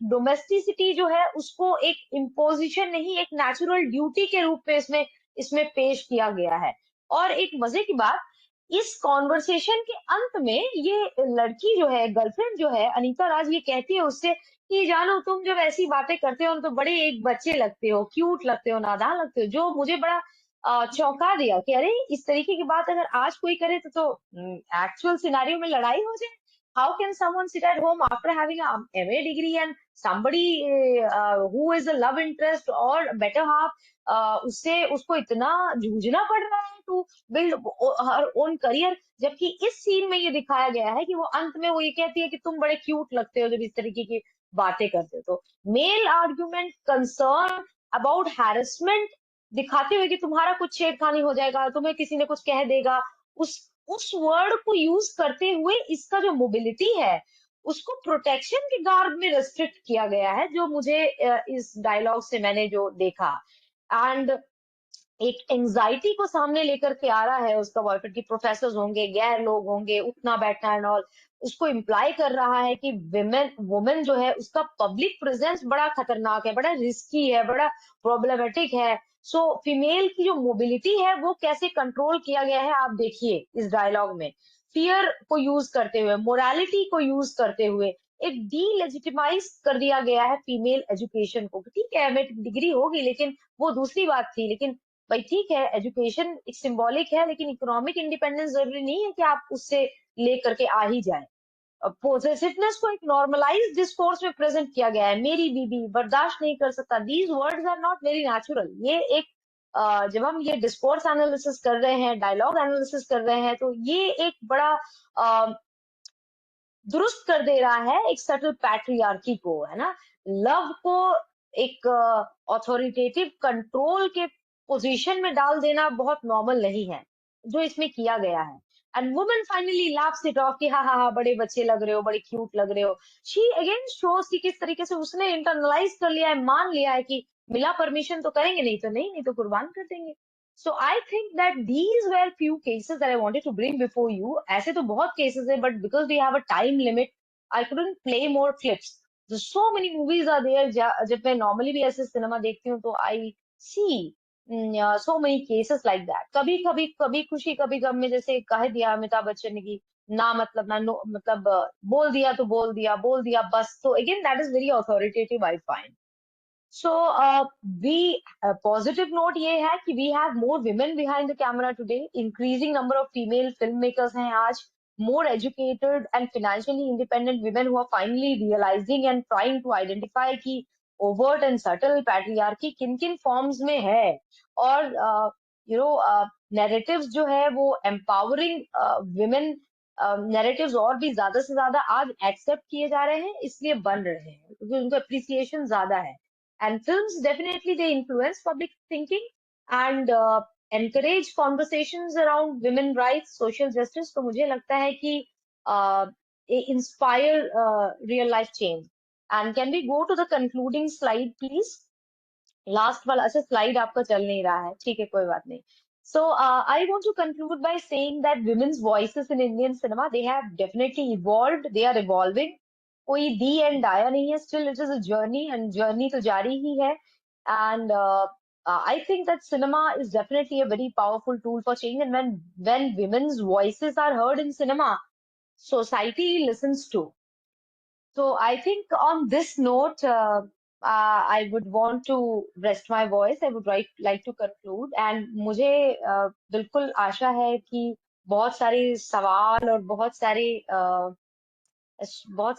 डोमेस्टिसिटी जो है उसको एक इम्पोजिशन नहीं, एक नेचुरल ड्यूटी के रूप में इसमें पेश किया गया है। और एक मजे की बात, इस कॉन्वर्सेशन के अंत में ये लड़की जो है, गर्लफ्रेंड जो है अनीता राज, ये कहती है उससे कि जानो तुम जब ऐसी बातें करते हो तो बड़े एक बच्चे लगते हो, क्यूट लगते हो, नादान लगते हो, जो मुझे बड़ा चौंका दिया कि अरे इस तरीके की बात अगर आज कोई करे तो एक्चुअल सिनेरियो में लड़ाई हो जाए। How can someone sit at home after having a MA degree and somebody who is a love interest or better half, उसको इतना जूझना पड़ रहा है to build her own career, जबकि इस सीन में ये दिखाया गया है कि वो अंत में वो ये कहती है कि तुम बड़े क्यूट लगते हो जब इस तरीके की बातें करते हो। तो male argument concern about harassment दिखाते हुए कि तुम्हारा कुछ छेड़खानी हो जाएगा, तुम्हें किसी ने कुछ कह देगा, उस वर्ड को यूज करते हुए इसका जो मोबिलिटी है उसको प्रोटेक्शन के गार्ड में रेस्ट्रिक्ट किया गया है, जो मुझे इस डायलॉग से मैंने जो देखा। एंड एक एंजाइटी को सामने लेकर के आ रहा है उसका बॉयफ्रेंड की, प्रोफेसर होंगे, गैर लोग होंगे, उठना बैठना एंड ऑल, उसको इम्प्लाई कर रहा है कि वुमेन जो है उसका पब्लिक प्रेजेंस बड़ा खतरनाक है, बड़ा रिस्की है, बड़ा प्रॉब्लमेटिक है। सो फीमेल की जो मोबिलिटी है वो कैसे कंट्रोल किया गया है आप देखिए इस डायलॉग में, फियर को यूज करते हुए, मोरालिटी को यूज करते हुए एक डीलेजिटिमाइज कर दिया गया है फीमेल एजुकेशन को। ठीक है हमें डिग्री होगी लेकिन वो दूसरी बात थी, लेकिन भाई ठीक है एजुकेशन एक सिंबॉलिक है, लेकिन इकोनॉमिक इंडिपेंडेंस जरूरी नहीं है कि आप उससे लेकर के आ ही जाए। पोजेसिवनेस को एक नॉर्मलाइज डिस्कोर्स में प्रेजेंट किया गया है, मेरी बीबी बर्दाश्त नहीं कर सकता, these words are not very natural. ये एक जब हम ये डिस्कोर्स एनालिसिस कर रहे हैं, डायलॉग एनालिसिस कर रहे हैं, तो ये एक बड़ा दुरुस्त कर दे रहा है एक सटल पैट्रियार्की को, है ना, लव को एक ऑथोरिटेटिव कंट्रोल के पोजीशन में डाल देना बहुत नॉर्मल नहीं है जो इसमें किया गया है। And woman finally laughs it of कि हाँ हाँ हाँ बड़े बच्चे लग रहे हो, बड़े क्यूट लग रहे हो। शी अगेन शोज कि किस तरीके से उसने इंटरनलाइज कर लिया है, मान लिया है कि मिला परमिशन तो करेंगे, नहीं तो नहीं, नहीं तो कुर्बान कर देंगे। So I think that these were few cases that I wanted to bring before you. ऐसे तो बहुत cases है, but because we have a time limit, I couldn't play more clips. So so many movies are there. जब मैं normally भी ऐसे cinema देखती हूँ तो I see so many cases like that. कभी कभी कभी खुशी कभी गम में जैसे कह दिया अमिताभ बच्चन ने कि ना मतलब ना नो मतलब बोल दिया तो बोल दिया बस. So again that is very authoritative I find. So we positive note ये है कि we have more women behind the camera today. Increasing number of female filmmakers हैं आज. More educated and financially independent women who are finally realizing and trying to identify कि overt and subtle patriarchy किन किन forms में है. और narratives जो है वो empowering women narratives और भी ज्यादा से ज्यादा आज accept किए जा रहे हैं इसलिए बन रहे हैं क्योंकि उनको appreciation ज्यादा है. And films definitely they influence public thinking and encourage conversations around women rights, social justice. तो मुझे लगता है कि inspire real life change. And can we go to the concluding slide, please? Last वाला अच्छा स्लाइड आपका चल नहीं रहा है ठीक है कोई बात नहीं. So I want to conclude by saying that women's voices in Indian cinema they have definitely evolved, they are evolving. कोई दी एंड आया नहीं है. Still it is a journey and journey तो जारी ही है. And I think that cinema is definitely a very powerful tool for change. And when women's voices are heard in cinema, society listens to. So I think on this note, I would want to rest my voice. I would like to conclude. And मुझे बिल्कुल आशा है कि बहुत सारे सवाल और बहुत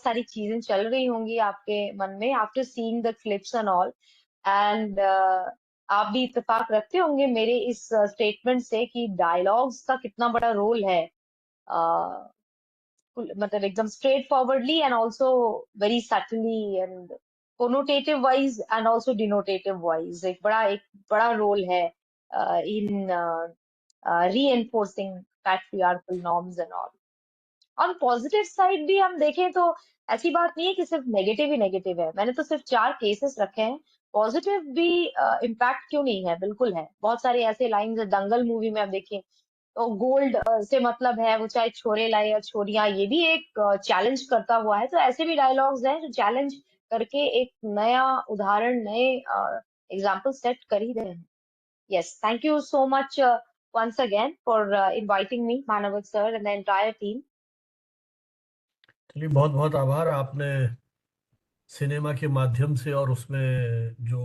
सारी चीजें चल रही होंगी आपके मन में after seeing the clips and all. And आप भी इत्तेफाक रखते होंगे मेरे इस स्टेटमेंट से कि डायलॉग्स का कितना बड़ा रोल है. मतलब एकदम straightforwardly and also very subtly and connotative wise and also denotative wise एक बड़ा रोल है in reinforcing patriarchal norms and all. On positive side भी हम देखें तो ऐसी बात नहीं है कि सिर्फ नेगेटिव ही नेगेटिव है. मैंने तो सिर्फ 4 केसेस रखे हैं. पॉजिटिव भी इम्पैक्ट क्यों नहीं है, बिल्कुल है. बहुत सारे ऐसे लाइंस है दंगल मूवी में आप देखें तो गोल्ड से मतलब है वो चाहे छोरे लाए या छोरियां, ये भी एक चैलेंज करता हुआ है. तो ऐसे भी डायलॉग्स हैं जो चैलेंज करके एक नया उदाहरण नए एग्जाम्पल सेट कर ही रहे हैं. Yes, thank you so much once again for inviting me, Manavat sir and the entire team. चलिए बहुत बहुत आभार. आपने सिनेमा के माध्यम से और उसमें जो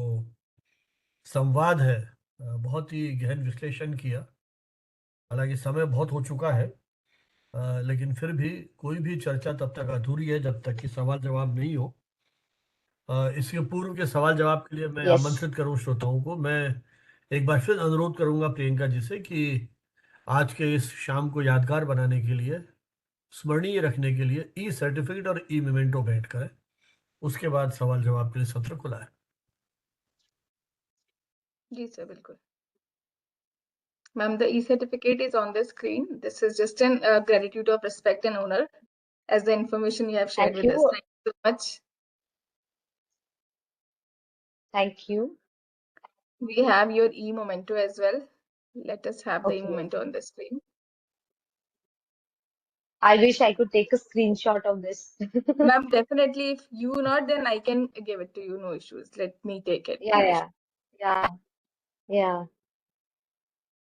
संवाद है बहुत ही गहन विश्लेषण किया. हालांकि समय बहुत हो चुका है लेकिन फिर भी कोई भी चर्चा तब तक अधूरी है जब तक कि सवाल जवाब नहीं हो. इसके पूर्व के सवाल जवाब के लिए मैं Yes. आमंत्रित करूं श्रोताओं को. मैं एक बार फिर अनुरोध करूंगा प्रियंका जी से कि आज के इस शाम को यादगार बनाने के लिए, स्मरणीय रखने के लिए ई सर्टिफिकेट और ई मेमेंटो भेंट करें. उसके बाद सवाल जवाब के लिए सत्र खुला है. जी सर, बिल्कुल. Ma'am, the e-certificate is on the screen. This is just an gratitude of respect and honor as the information you have shared Thank with us. you. Thank you so much. Thank you. We have your e-memento as well. Let us have the Okay. e-memento on the screen. I wish I could take a screenshot of this. Ma'am, definitely, if you not, then I can give it to you. No issues. Let me take it. No issues. Yeah.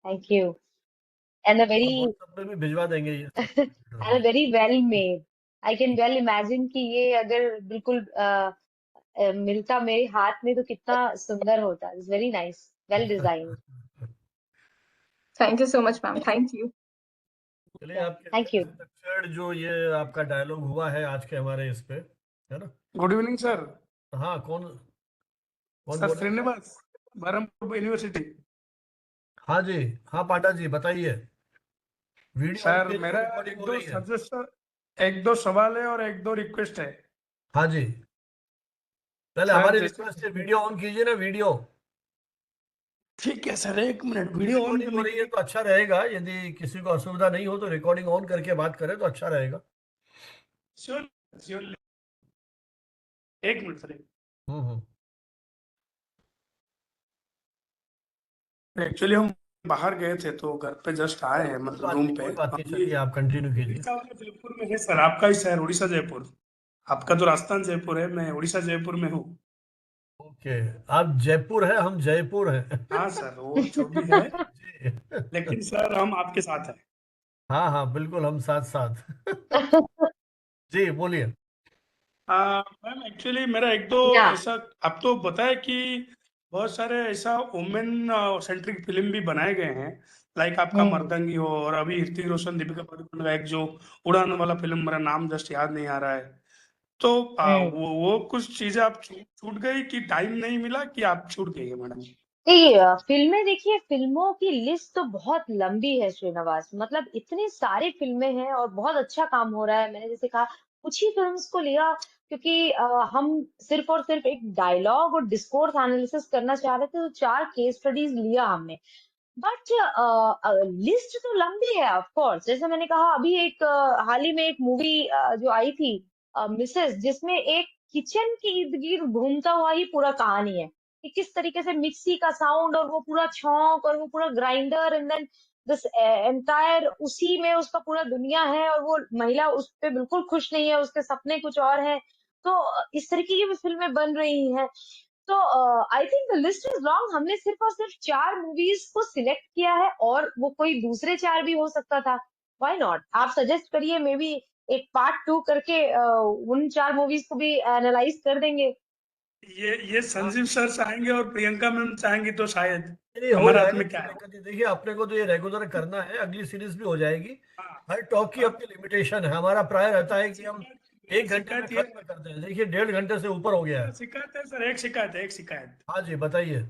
Thank you. And a very WhatsApp पे भी भिजवा देंगे ये. and a very well made. I can well imagine कि ये अगर बिल्कुल मिलता मेरे हाथ में तो कितना सुंदर होता. It's very nice. Well designed. Thank you so much, ma'am. Thank you. चलिए Yeah. आपके Thank you. third जो ये आपका डायलॉग हुआ है आज के हमारे इस पे, है ना? Good evening sir. हाँ, कौन सर बोल रहे हैं? श्रीनिवास, बरहमपुर यूनिवर्सिटी. हाँ जी, हाँ पाठा जी बताइए. वीडियो सर ऑन मेरा रिकॉर्डिंग हो रही है. सजेशन, एक दो सवाल है और एक दो रिक्वेस्ट है. हाँ जी, पहले सर, हमारी जैसे- रिक्वेस्ट है वीडियो ऑन कीजिए ना. वीडियो ठीक है सर, एक मिनट वीडियो ऑन रिकॉर्डिंग हो रही है तो अच्छा रहेगा. यदि किसी को असुविधा नहीं हो तो रिकॉर्डिंग ऑन करके बात करें तो अच्छा रहेगा. Sure sure. एक मिनट सर. हम्म. एक्चुअली हम बाहर गए थे तो घर पे जस्ट आए हैं, मतलब रूम पे। कोई बात नहीं, अभी चलिए आप कंटिन्यू कीजिए। उड़ीसा और जयपुर में है सर। आपका ही शहर उड़ीसा जयपुर। आपका तो राजस्थान जयपुर है, मैं उड़ीसा जयपुर में हूँ। ओके, आप जयपुर है, हम जयपुर हैं। हाँ सर, वो जो भी है, जी। लेकिन सर हम आपके साथ हैं। हाँ हाँ बिल्कुल, हम साथ साथ। जी बोलिए। मैम एक्चुअली मेरा एक दो या ऐसा, अब तो बताए कि बहुत सारे ऐसा वुमेन सेंट्रिक फिल्म भी बनाए गए हैं, लाइक आपका मर्दांगी हो, और अभी ऋतिक रोशन दीपिका पादुकोण का एक जो उड़ान वाला फिल्म, मेरा नाम जस्ट याद नहीं आ रहा है। तो वो कुछ चीजें आप छूट गई कि टाइम नहीं मिला, कि आप छूट गई है मैडम? फिल्में देखिए, फिल्मों की लिस्ट तो बहुत लंबी है श्रीनिवास। मतलब इतनी सारी फिल्में हैं और बहुत अच्छा काम हो रहा है। मैंने जैसे कहा, कुछ ही फिल्म्स को लिया क्योंकि हम सिर्फ और सिर्फ एक डायलॉग और डिस्कोर्स एनालिसिस करना चाह रहे थे, तो 4 केस स्टडीज लिया हमने। बट लिस्ट तो लंबी है ऑफ कोर्स। जैसे मैंने कहा, अभी एक हाल ही में एक मूवी जो आई थी, मिसेस, जिसमें एक किचन के इर्द गिर्द घूमता हुआ ही पूरा कहानी है कि किस तरीके से मिक्सी का साउंड और वो पूरा छौंक और वो पूरा grinder and then this entire, उसी में उसका पूरा दुनिया है और वो महिला उस पे बिल्कुल खुश नहीं है, उसके सपने कुछ और हैं। तो इस तरीके की भी फिल्में बन रही हैं। तो I think the list is long. हमने सिर्फ और सिर्फ 4 मूवीज को सिलेक्ट किया है और वो कोई दूसरे 4 भी हो सकता था। व्हाई नॉट, आप सजेस्ट करिए, मे बी एक पार्ट 2 करके उन 4 मूवीज को भी एनालाइज कर देंगे। ये संजीव सर चाहेंगे और प्रियंका मैम चाहेंगी तो शायद। नहीं हो हमारे हाथ जाएगा, में कोई क्या है? दिक्कत नहीं। देखिए अपने को तो ये रेगुलर करना है, अगली सीरीज भी हो जाएगी। हाँ। हर टॉक की हाँ, अपनी लिमिटेशन है। हमारा प्राय रहता है कि हम मेरा 1 घंटे में शिकायत ये खत्म करते हैं। देखिए 1.5 घंटे से ऊपर हो गया मेरा है। शिकायत है सर, एक शिकायत है, एक शिकायत। हाँ जी बताइए।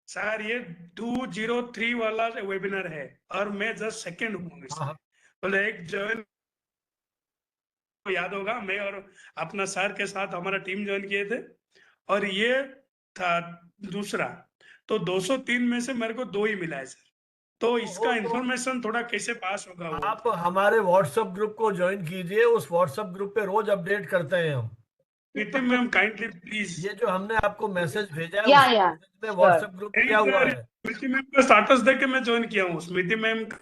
सर ये 203 वाला वेबिनार है और मैं जस्ट सेकंड हूँ हाँ इसमें। हाँ। बोले एक जॉइन को याद होगा, मैं और अपना सर के साथ हमारा टीम ज्वाइन किए थे, और ये था दूसरा। तो 203 में से मेरे को 2 ही मिला है सर। तो इसका तो इंफॉर्मेशन थोड़ा कैसे पास होगा वो? आप हमारे व्हाट्सएप ग्रुप को ज्वाइन कीजिए। उस व्हाट्सएप ग्रुप पे रोज अपडेट करते हैं हम। प्रीति मैम काइंडली प्लीज। ये जो हमने आपको मैसेज भेजा है, उसी या मैसेज में श्योर। व्हाट्सएप ग्रुप नहीं दिया हुआ सर, है। स्मृति मैम का स्टेटस देख के मैं ज्वाइन किया हूँ, स्मृति मैम का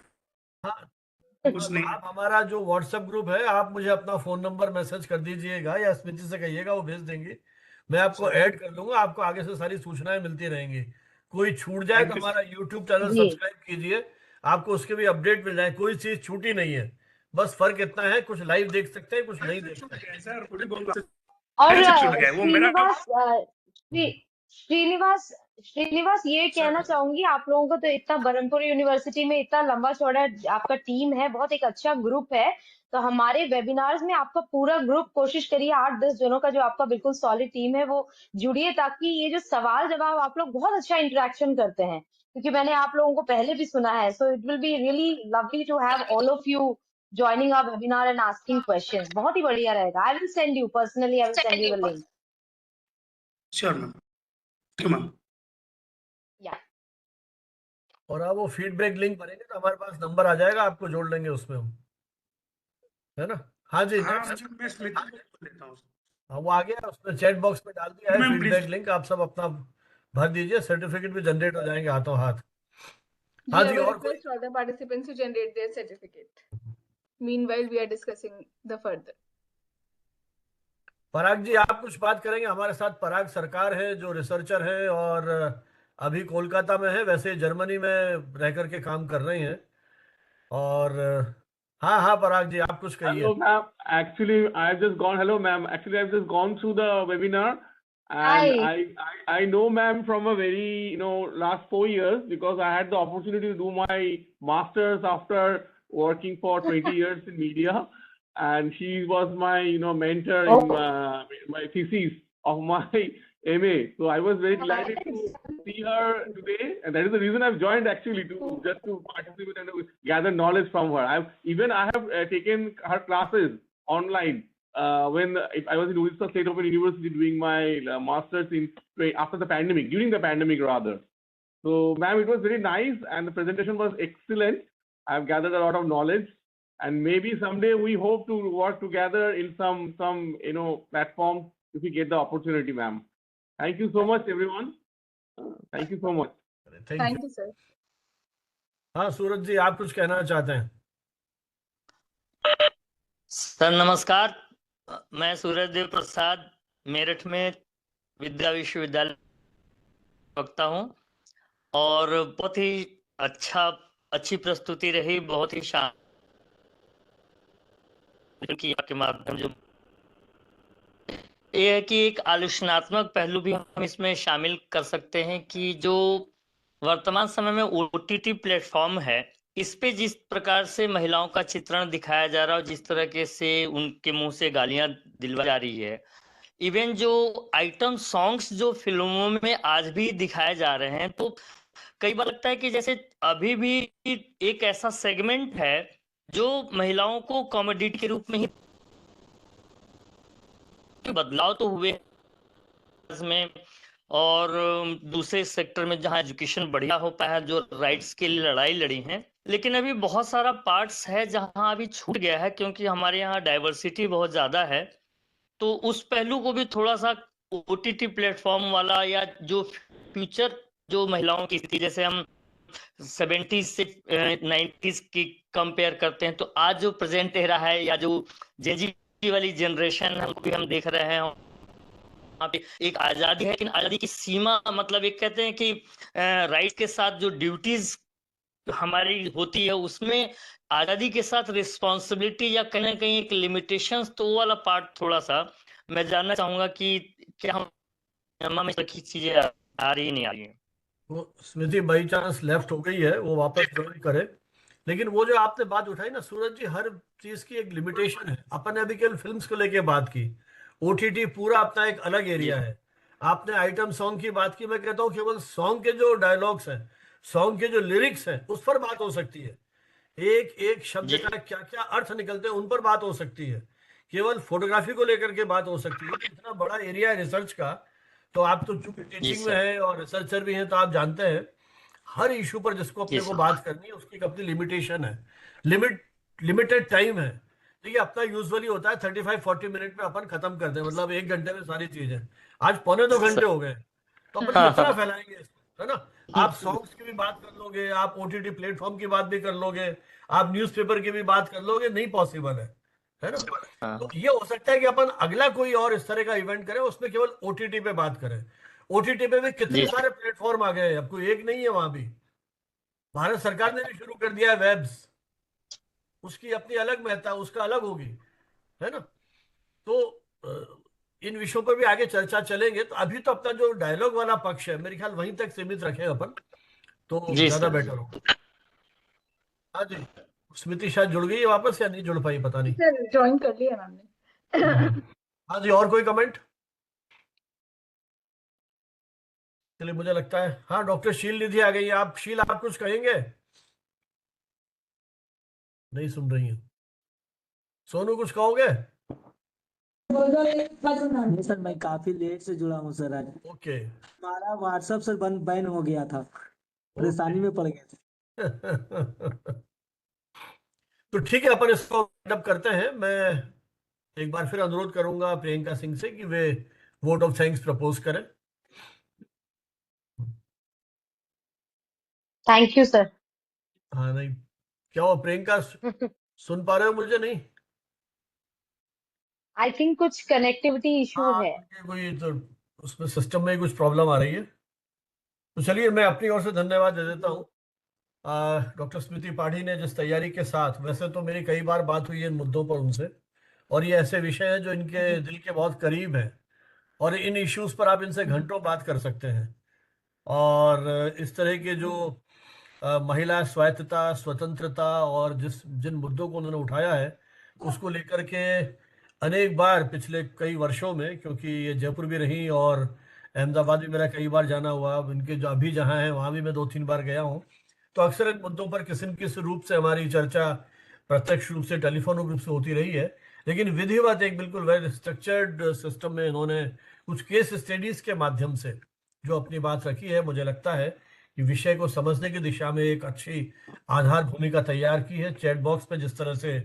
हाँ, कुछ बस नहीं। आप हमारा जो व्हाट्सएप ग्रुप है, आप मुझे अपना फोन नंबर मैसेज कर दीजिएगा या स्मृति से कहिएगा, वो भेज देंगे। मैं आपको ऐड कर लूंगा, आपको आगे से सारी सूचनाएं मिलती रहेंगी। कोई छूट जाए तो थैंक यू हमारा यूट्यूब चैनल जी। सब्सक्राइब कीजिए, आपको उसके भी अपडेट मिल जाए। कोई चीज छूटी नहीं है, बस फर्क इतना है कुछ लाइव देख सकते हैं, कुछ नहीं सर। देख छूट सकते। गया सर, थोड़ी बहुत और से छूट गया वो मेरा। श्रीनिवास, श्रीनिवास श्रीनिवास, ये कहना सर चाहूंगी आप लोगों को, तो इतना बरहमपुर यूनिवर्सिटी में इतना लंबा चौड़ा आपका टीम है, बहुत एक अच्छा ग्रुप है। तो हमारे वेबिनार्स में आपका पूरा ग्रुप, कोशिश करिए 8-10 जनों का जो आपका बिल्कुल सॉलिड टीम है वो जुड़िए, ताकि ये जो सवाल जवाब आप लोग बहुत अच्छा इंटरेक्शन करते हैं, क्योंकि मैंने आप लोगों को पहले भी सुना है। So it will be really lovely to have all of you joining our webinar and asking questions. बहुत ही बढ़िया रहेगा। I will send you personally, I will send you the link. Sure ma'am, thank you ma'am. Yeah. और आप वो फीडबैक लिंक भरेंगे तो हमारे पास नंबर आ जाएगा, आपको जोड़ लेंगे उसमें हम, है ना। हाँ जी हाँ नेक्स्ट। मैं स्मृति को बोल देता हूँ। हाँ वो आ गया, उसमें चैट बॉक्स में डाल दिया है मैम फीडबैक प्लीज। लिंक। आप सब अपना भर दीजिए, सर्टिफिकेट भी जनरेट हो जाएंगे हाथों हाथ। हाँ We जी have a और कोई। request for the participants to generate their certificate. Meanwhile, we are discussing the further. पराग जी आप कुछ बात करेंगे? हमारे साथ पराग सरकार है जो रिसर्चर है और अभी कोलकाता में है, वैसे जर्मनी में रह करके काम कर रही हैं। और हाँ हाँ पराग जी आप कुछ कहिए। Hello, ma'am. Actually, I've just gone. Hello, ma'am. Actually, I've just gone through the webinar, and Hi. I know ma'am from a very last 4 years, because I had the opportunity to do my masters after working for 20 years in media, and she was my mentor in my thesis of my MA. So I was very glad to see her today, and that is the reason I've joined actually, just to participate and to gather knowledge from her. I have taken her classes online when I was in Odisha State Open University doing my masters after the pandemic, during the pandemic rather. So, ma'am, it was very nice and the presentation was excellent. I've gathered a lot of knowledge, and maybe someday we hope to work together in some platform if we get the opportunity, ma'am. Thank you so much, everyone. Thank you so much. Thank Thank you. you, sir. हाँ सूरज जी, आप कुछ कहना चाहते हैं? सर नमस्कार। मैं सूरज देव प्रसाद मेरठ में विद्या विश्वविद्यालय वक्ता हूँ और बहुत ही अच्छी प्रस्तुति रही, बहुत ही शानदार की आपके माध्यम जो ये है कि एक आलोचनात्मक पहलू भी हम इसमें शामिल कर सकते हैं कि जो वर्तमान समय में ओटीटी प्लेटफॉर्म है, इस पे जिस प्रकार से महिलाओं का चित्रण दिखाया जा रहा है और जिस तरह से उनके मुंह से गालियां दिलवाई जा रही है, इवन जो आइटम सॉन्ग्स जो फिल्मों में आज भी दिखाए जा रहे हैं, तो कई बार लगता है कि जैसे अभी भी एक ऐसा सेगमेंट है जो महिलाओं को कॉमोडिटी के रूप में ही, बदलाव तो हुए में और दूसरे सेक्टर में जहां एजुकेशन बढ़िया हो पाया है, जो राइट्स के लिए लड़ाई लड़ी है, लेकिन अभी बहुत सारा पार्ट्स है जहां अभी छूट गया है क्योंकि हमारे यहाँ डाइवर्सिटी बहुत ज्यादा है। तो उस पहलू को भी थोड़ा सा ओटीटी प्लेटफॉर्म वाला या जो फ्यूचर जो महिलाओं की स्थिति, जैसे हम 70s से 90s की कंपेयर करते हैं, तो आज जो प्रेजेंट एरा है या जो जेजी वाली जनरेशन है, वो भी हम देख रहे हैं वहाँ पे एक आजादी है, लेकिन आजादी की सीमा, मतलब एक कहते हैं कि राइट के साथ जो ड्यूटीज हमारी होती है उसमें आजादी के साथ रिस्पॉन्सिबिलिटी या कहीं ना कहीं एक लिमिटेशंस, तो वो वाला पार्ट थोड़ा सा मैं जानना चाहूंगा कि क्या हम में सही चीजें आ रही नहीं आ रही है। वो स्मृति बाई चांस लेफ्ट हो गई है, वो वापस ज्वाइन करे। लेकिन वो जो आपने बात उठाई ना सूरज जी, हर चीज की एक लिमिटेशन है। अपन ने अभी केवल फिल्म्स को लेके बात की, ओटीटी पूरा अपना एक अलग एरिया है। आपने आइटम सॉन्ग की बात की, मैं कहता हूँ केवल सॉन्ग के जो डायलॉग्स हैं, सॉन्ग के जो लिरिक्स हैं, उस पर बात हो सकती है। एक एक शब्द जी। का क्या क्या अर्थ निकलते हैं, उन पर बात हो सकती है। केवल फोटोग्राफी को लेकर के बात हो सकती है। इतना बड़ा एरिया है रिसर्च का, तो आप तो चूंकि जी टीचिंग में सर। है और रिसर्चर भी हैं, तो आप जानते हैं हर इशू पर जिसको अपने जी को सर। बात करनी है उसकी एक अपनी लिमिटेशन है, लिमिटेड टाइम है। देखिए अपना यूजुअली होता है 35-40 मिनट में अपन खत्म करते हैं, मतलब 1 घंटे में सारी चीजें। आज 1.25-2 घंटे हो गए, तो अपन हाँ, कितना हाँ। फैलाएंगे इसको, है ना। आप सॉन्ग्स की भी बात कर लोगे, आप ओटीटी प्लेटफॉर्म की बात भी कर लोगे, आप न्यूज़पेपर की भी बात कर लोगे, नहीं पॉसिबल है ना। हाँ, तो ये हो सकता है कि अपन अगला कोई और इस तरह का इवेंट करें, उसमें केवल ओटीटी पे बात करें। ओटीटी पे भी कितने जी सारे प्लेटफॉर्म आ गए हैं, अब कोई एक नहीं है। वहां भी भारत सरकार ने भी शुरू कर दिया है वेब्स, उसकी अपनी अलग महत्ता, उसका अलग होगी, है ना। तो इन विषयों पर भी आगे चर्चा चलेंगे। तो अभी तो अपना जो डायलॉग वाला पक्ष है, मेरे ख्याल वहीं तक सीमित रखें अपन, तो जी ज्यादा सर। बेटर हो। हाँ जी, स्मृति शायद जुड़ गई है वापस या नहीं जुड़ पाई, पता नहीं। सर ज्वाइन कर लिया मैम ने। हाँ जी, और कोई कमेंट? चलिए, मुझे लगता है हाँ डॉक्टर शील निधि आ गई है। आप शील, आप कुछ कहेंगे? नहीं सुन रही हैं। सोनू कुछ कहोगे? नहीं सर, मैं काफी लेट से जुड़ा हूँ सर। आज ओके। हमारा व्हाट्सएप सर बैन हो गया था, परेशानी में पड़ गए थे। तो ठीक है, अपन इसको अप करते हैं। मैं एक बार फिर अनुरोध करूंगा प्रियंका सिंह से कि वे वोट ऑफ थैंक्स प्रपोज करें। Thank you sir. हाँ नहीं, क्या हुआ प्रियंका, सुन पा रहे हो मुझे? नहीं, आई थिंक कुछ कनेक्टिविटी इशू हाँ है। उनके कोई तो उसमें सिस्टम में कुछ प्रॉब्लम आ रही है। तो चलिए, मैं अपनी ओर से धन्यवाद दे देता हूँ। डॉक्टर स्मृति पाठी ने जिस तैयारी के साथ, वैसे तो मेरी कई बार बात हुई है इन मुद्दों पर उनसे, और ये ऐसे विषय हैं जो इनके दिल के बहुत करीब हैं, और इन इश्यूज पर आप इनसे घंटों बात कर सकते हैं। और इस तरह के जो महिला स्वायत्तता, स्वतंत्रता और जिन मुद्दों को उन्होंने उठाया है, उसको लेकर के अनेक बार पिछले कई वर्षों में, क्योंकि ये जयपुर भी रही और अहमदाबाद भी मेरा कई बार जाना हुआ, अब इनके जो अभी जहाँ हैं वहाँ भी मैं 2-3 बार गया हूँ, तो अक्सर इन मुद्दों पर किसी न किसी रूप से हमारी चर्चा प्रत्यक्ष रूप से, टेलीफोन रूप से होती रही है। लेकिन विधिवत एक बिल्कुल वेल स्ट्रक्चर्ड सिस्टम में इन्होंने कुछ केस स्टडीज के माध्यम से जो अपनी बात रखी है, मुझे लगता है कि विषय को समझने की दिशा में एक अच्छी आधार भूमिका तैयार की है। चैट बॉक्स पे जिस तरह से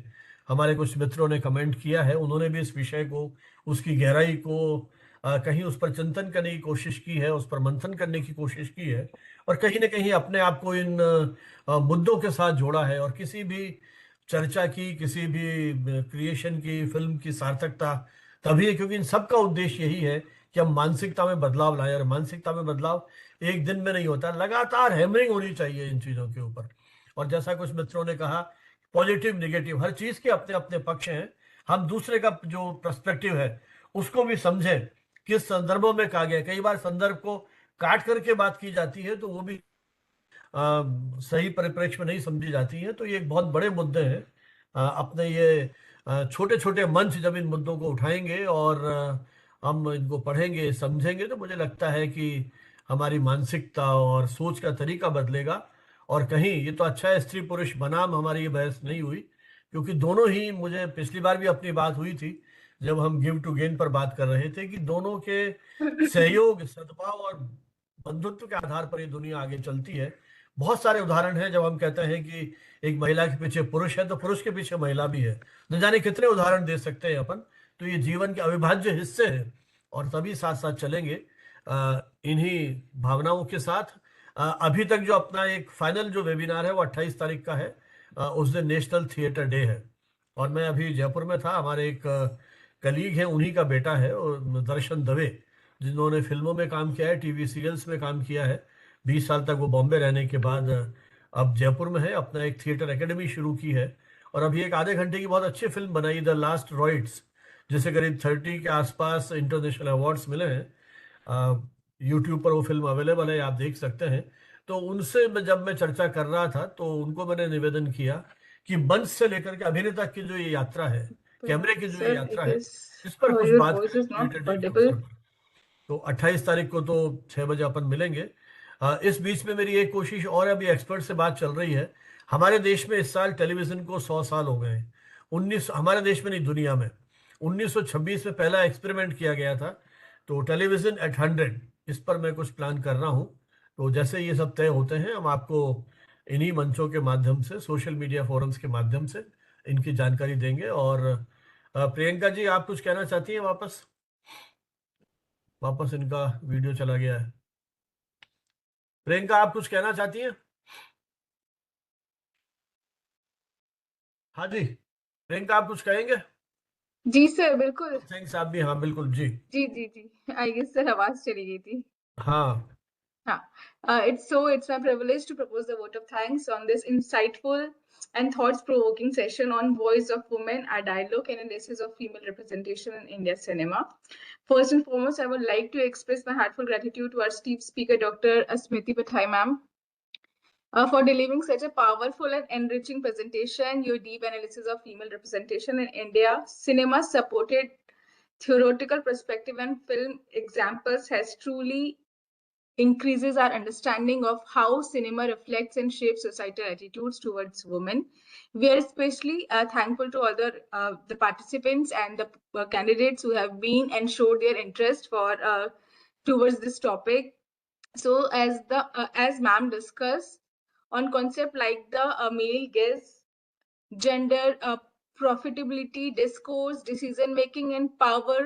हमारे कुछ मित्रों ने कमेंट किया है, उन्होंने भी इस विषय को, उसकी गहराई को कहीं उस पर चिंतन करने की कोशिश की है, उस पर मंथन करने की कोशिश की है, और कहीं ना कहीं अपने आप को इन मुद्दों के साथ जोड़ा है। और किसी भी चर्चा की, किसी भी क्रिएशन की, फिल्म की सार्थकता तभी है क्योंकि इन सब का उद्देश्य यही है कि हम मानसिकता में बदलाव लाएं। और मानसिकता में बदलाव एक दिन में नहीं होता, लगातार हैमरिंग होनी चाहिए इन चीज़ों के ऊपर। और जैसा कुछ मित्रों ने कहा, पॉजिटिव निगेटिव हर चीज़ के अपने अपने पक्ष हैं। हम दूसरे का जो पर्सपेक्टिव है उसको भी समझें, किस संदर्भों में कहा गया। कई बार संदर्भ को काट करके बात की जाती है तो वो भी सही परिप्रेक्ष्य में नहीं समझी जाती है। तो ये एक बहुत बड़े मुद्दे हैं। अपने ये छोटे छोटे मंच जब इन मुद्दों को उठाएंगे और हम इनको पढ़ेंगे, समझेंगे, तो मुझे लगता है कि हमारी मानसिकता और सोच का तरीका बदलेगा। और कहीं ये तो अच्छा है स्त्री पुरुष बनाम हमारी ये बहस नहीं हुई, क्योंकि दोनों ही, मुझे पिछली बार भी अपनी बात हुई थी जब हम गिव टू गेन पर बात कर रहे थे, कि दोनों के सहयोग, सद्भाव और बंधुत्व के आधार पर ये दुनिया आगे चलती है। बहुत सारे उदाहरण हैं जब हम कहते हैं कि एक महिला के पीछे पुरुष है तो पुरुष के पीछे महिला भी है। न जाने कितने उदाहरण दे सकते हैं अपन। तो ये जीवन के अविभाज्य हिस्से हैं और तभी साथ साथ चलेंगे इन्हीं भावनाओं के साथ। अभी तक जो अपना एक फाइनल जो वेबिनार है वो 28 तारीख का है। उस दिन नेशनल थिएटर डे है और मैं अभी जयपुर में था। हमारे एक कलीग हैं, उन्हीं का बेटा है, और दर्शन दवे, जिन्होंने फिल्मों में काम किया है, टीवी सीरियल्स में काम किया है। 20 साल तक वो बॉम्बे रहने के बाद अब जयपुर में है, अपना एक थिएटर एकेडमी शुरू की है। और अभी एक आधे घंटे की बहुत अच्छी फिल्म बनाई, द लास्ट रॉइड्स, जिसे करीब 30 के आसपास इंटरनेशनल अवार्ड्स मिले हैं। यूट्यूब पर वो फिल्म अवेलेबल है, आप देख सकते हैं। तो उनसे जब मैं चर्चा कर रहा था तो उनको मैंने निवेदन किया कि मंच से लेकर के अभिनेता की जो ये यात्रा है, कैमरे की जो ये यात्रा है, इस पर कुछ बात voice is not theatre day के audible. अवसर पर। तो 28 तारीख को तो 6 बजे अपन मिलेंगे। इस बीच में मेरी एक कोशिश और, अभी एक्सपर्ट से बात चल रही है। हमारे देश में इस साल टेलीविजन को 100 साल हो गए हैं। 19 हमारे देश में नहीं, दुनिया में 1926 में पहला एक्सपेरिमेंट किया गया था। तो टेलीविजन एट 100, इस पर मैं कुछ प्लान कर रहा हूँ। तो जैसे ये सब तय होते हैं हम आपको इन्हीं मंचों के माध्यम से, सोशल मीडिया फोरम्स के माध्यम से इनकी जानकारी देंगे। और प्रियंका जी, आप कुछ कहना चाहती हैं? वापस इनका वीडियो चला गया है। प्रियंका, आप कुछ कहना चाहती हैं? हाँ जी, प्रियंका, आप कुछ कहेंगे? जी सर, बिल्कुल। थैंक्स। आप भी? हाँ बिल्कुल जी। जी जी जी, आई गेस सर आवाज चली गई थी। हाँ, It's my privilege to propose the vote of thanks on this insightful and thought-provoking session on Voice of Women, a dialogue and analysis of female representation in India cinema. First and foremost, I would like to express my heartfelt gratitude to our esteemed speaker, Dr. Smriti Pathai ma'am, for delivering such a powerful and enriching presentation. Your deep analysis of female representation in India cinema, supported theoretical perspective and film examples, has truly increases our understanding of how cinema reflects and shapes societal attitudes towards women. We are especially thankful to all the participants and the candidates who have been and showed their interest for towards this topic. So as ma'am discussed on concept like the male gaze, gender, profitability, discourse, decision making, and power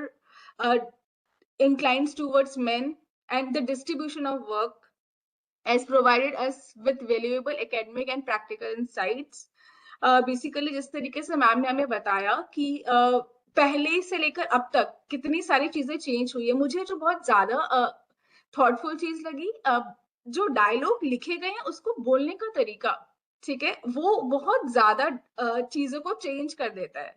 inclines towards men, and the distribution of work has provided us with valuable academic and practical insights. Basically, जिस तरीके से मैम ने हमें बताया कि पहले से लेकर अब तक कितनी सारी चीजें चेंज हुई है, मुझे जो बहुत ज्यादा थॉटफुल चीज लगी, जो डायलॉग लिखे गए हैं उसको बोलने का तरीका, ठीक है, वो बहुत ज्यादा चीजों को चेंज कर देता है।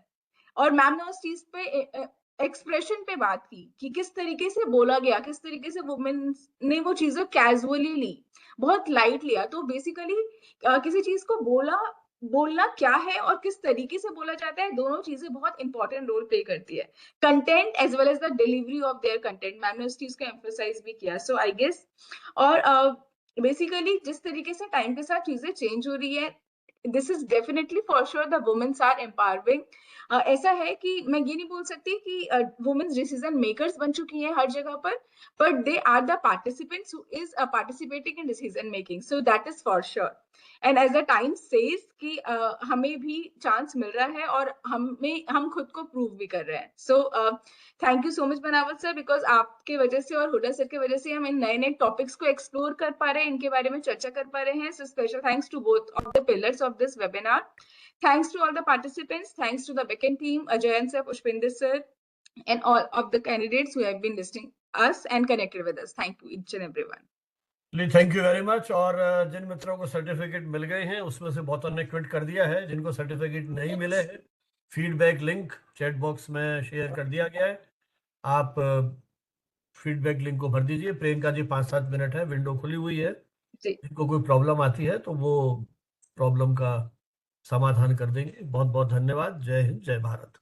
और मैम ने उस चीज पे एक्सप्रेशन पे बात की कि किस तरीके से बोला गया, किस तरीके से वुमेन ने वो चीजें कैजुअली ली, बहुत लाइट लिया। तो बेसिकली किसी चीज को बोलना क्या है और किस तरीके से बोला जाता है, दोनों चीजें बहुत इंपॉर्टेंट रोल प्ले करती है। Content as well as the delivery of their content, ma'am ने उस चीज को एम्फसाइज भी किया। सो आई गेस, और बेसिकली जिस तरीके से टाइम के साथ चीजें चेंज हो रही है, this is definitely for sure the women's are empowering. ऐसा है कि मैं ये नहीं बोल सकती कि वुमेन्स डिसीजन मेकर्स बन चुकी हैं हर जगह पर, but they are the participants who is participating in decision making, so that is for sure. And as the time says कि हमें भी चांस मिल रहा है और हम खुद को प्रूव भी कर रहे हैं. So thank you so much बनावत सर, बिकॉज आपके वजह से और हुडा सर के वजह से हम इन नए नए टॉपिक्स को एक्सप्लोर कर पा रहे हैं, इनके बारे में चर्चा कर पा रहे हैं. So special thanks to both of the pillars of this webinar. Thanks to all the participants. Thanks to the backend team, Ajayan sir, Pushpinder sir, and all of the candidates who have been listening us and connected with us. Thank you each and everyone. Thank you very much. और जिन मित्रों को सर्टिफिकेट मिल गए हैं उसमें से बहुतों ने क्विट कर दिया है. जिनको सर्टिफिकेट नहीं मिले हैं, फीडबैक लिंक चैट बॉक्स में शेयर कर दिया गया है. आप फीडबैक लिंक को भर दीजिए. प्रियंका जी 5-7 मिनट है, विंडो खुली हुई है. जिनको कोई प्रॉब्लम आती है तो वो प्रॉब्लम का समाधान कर देंगे. बहुत बहुत धन्यवाद. जय हिंद, जय भारत.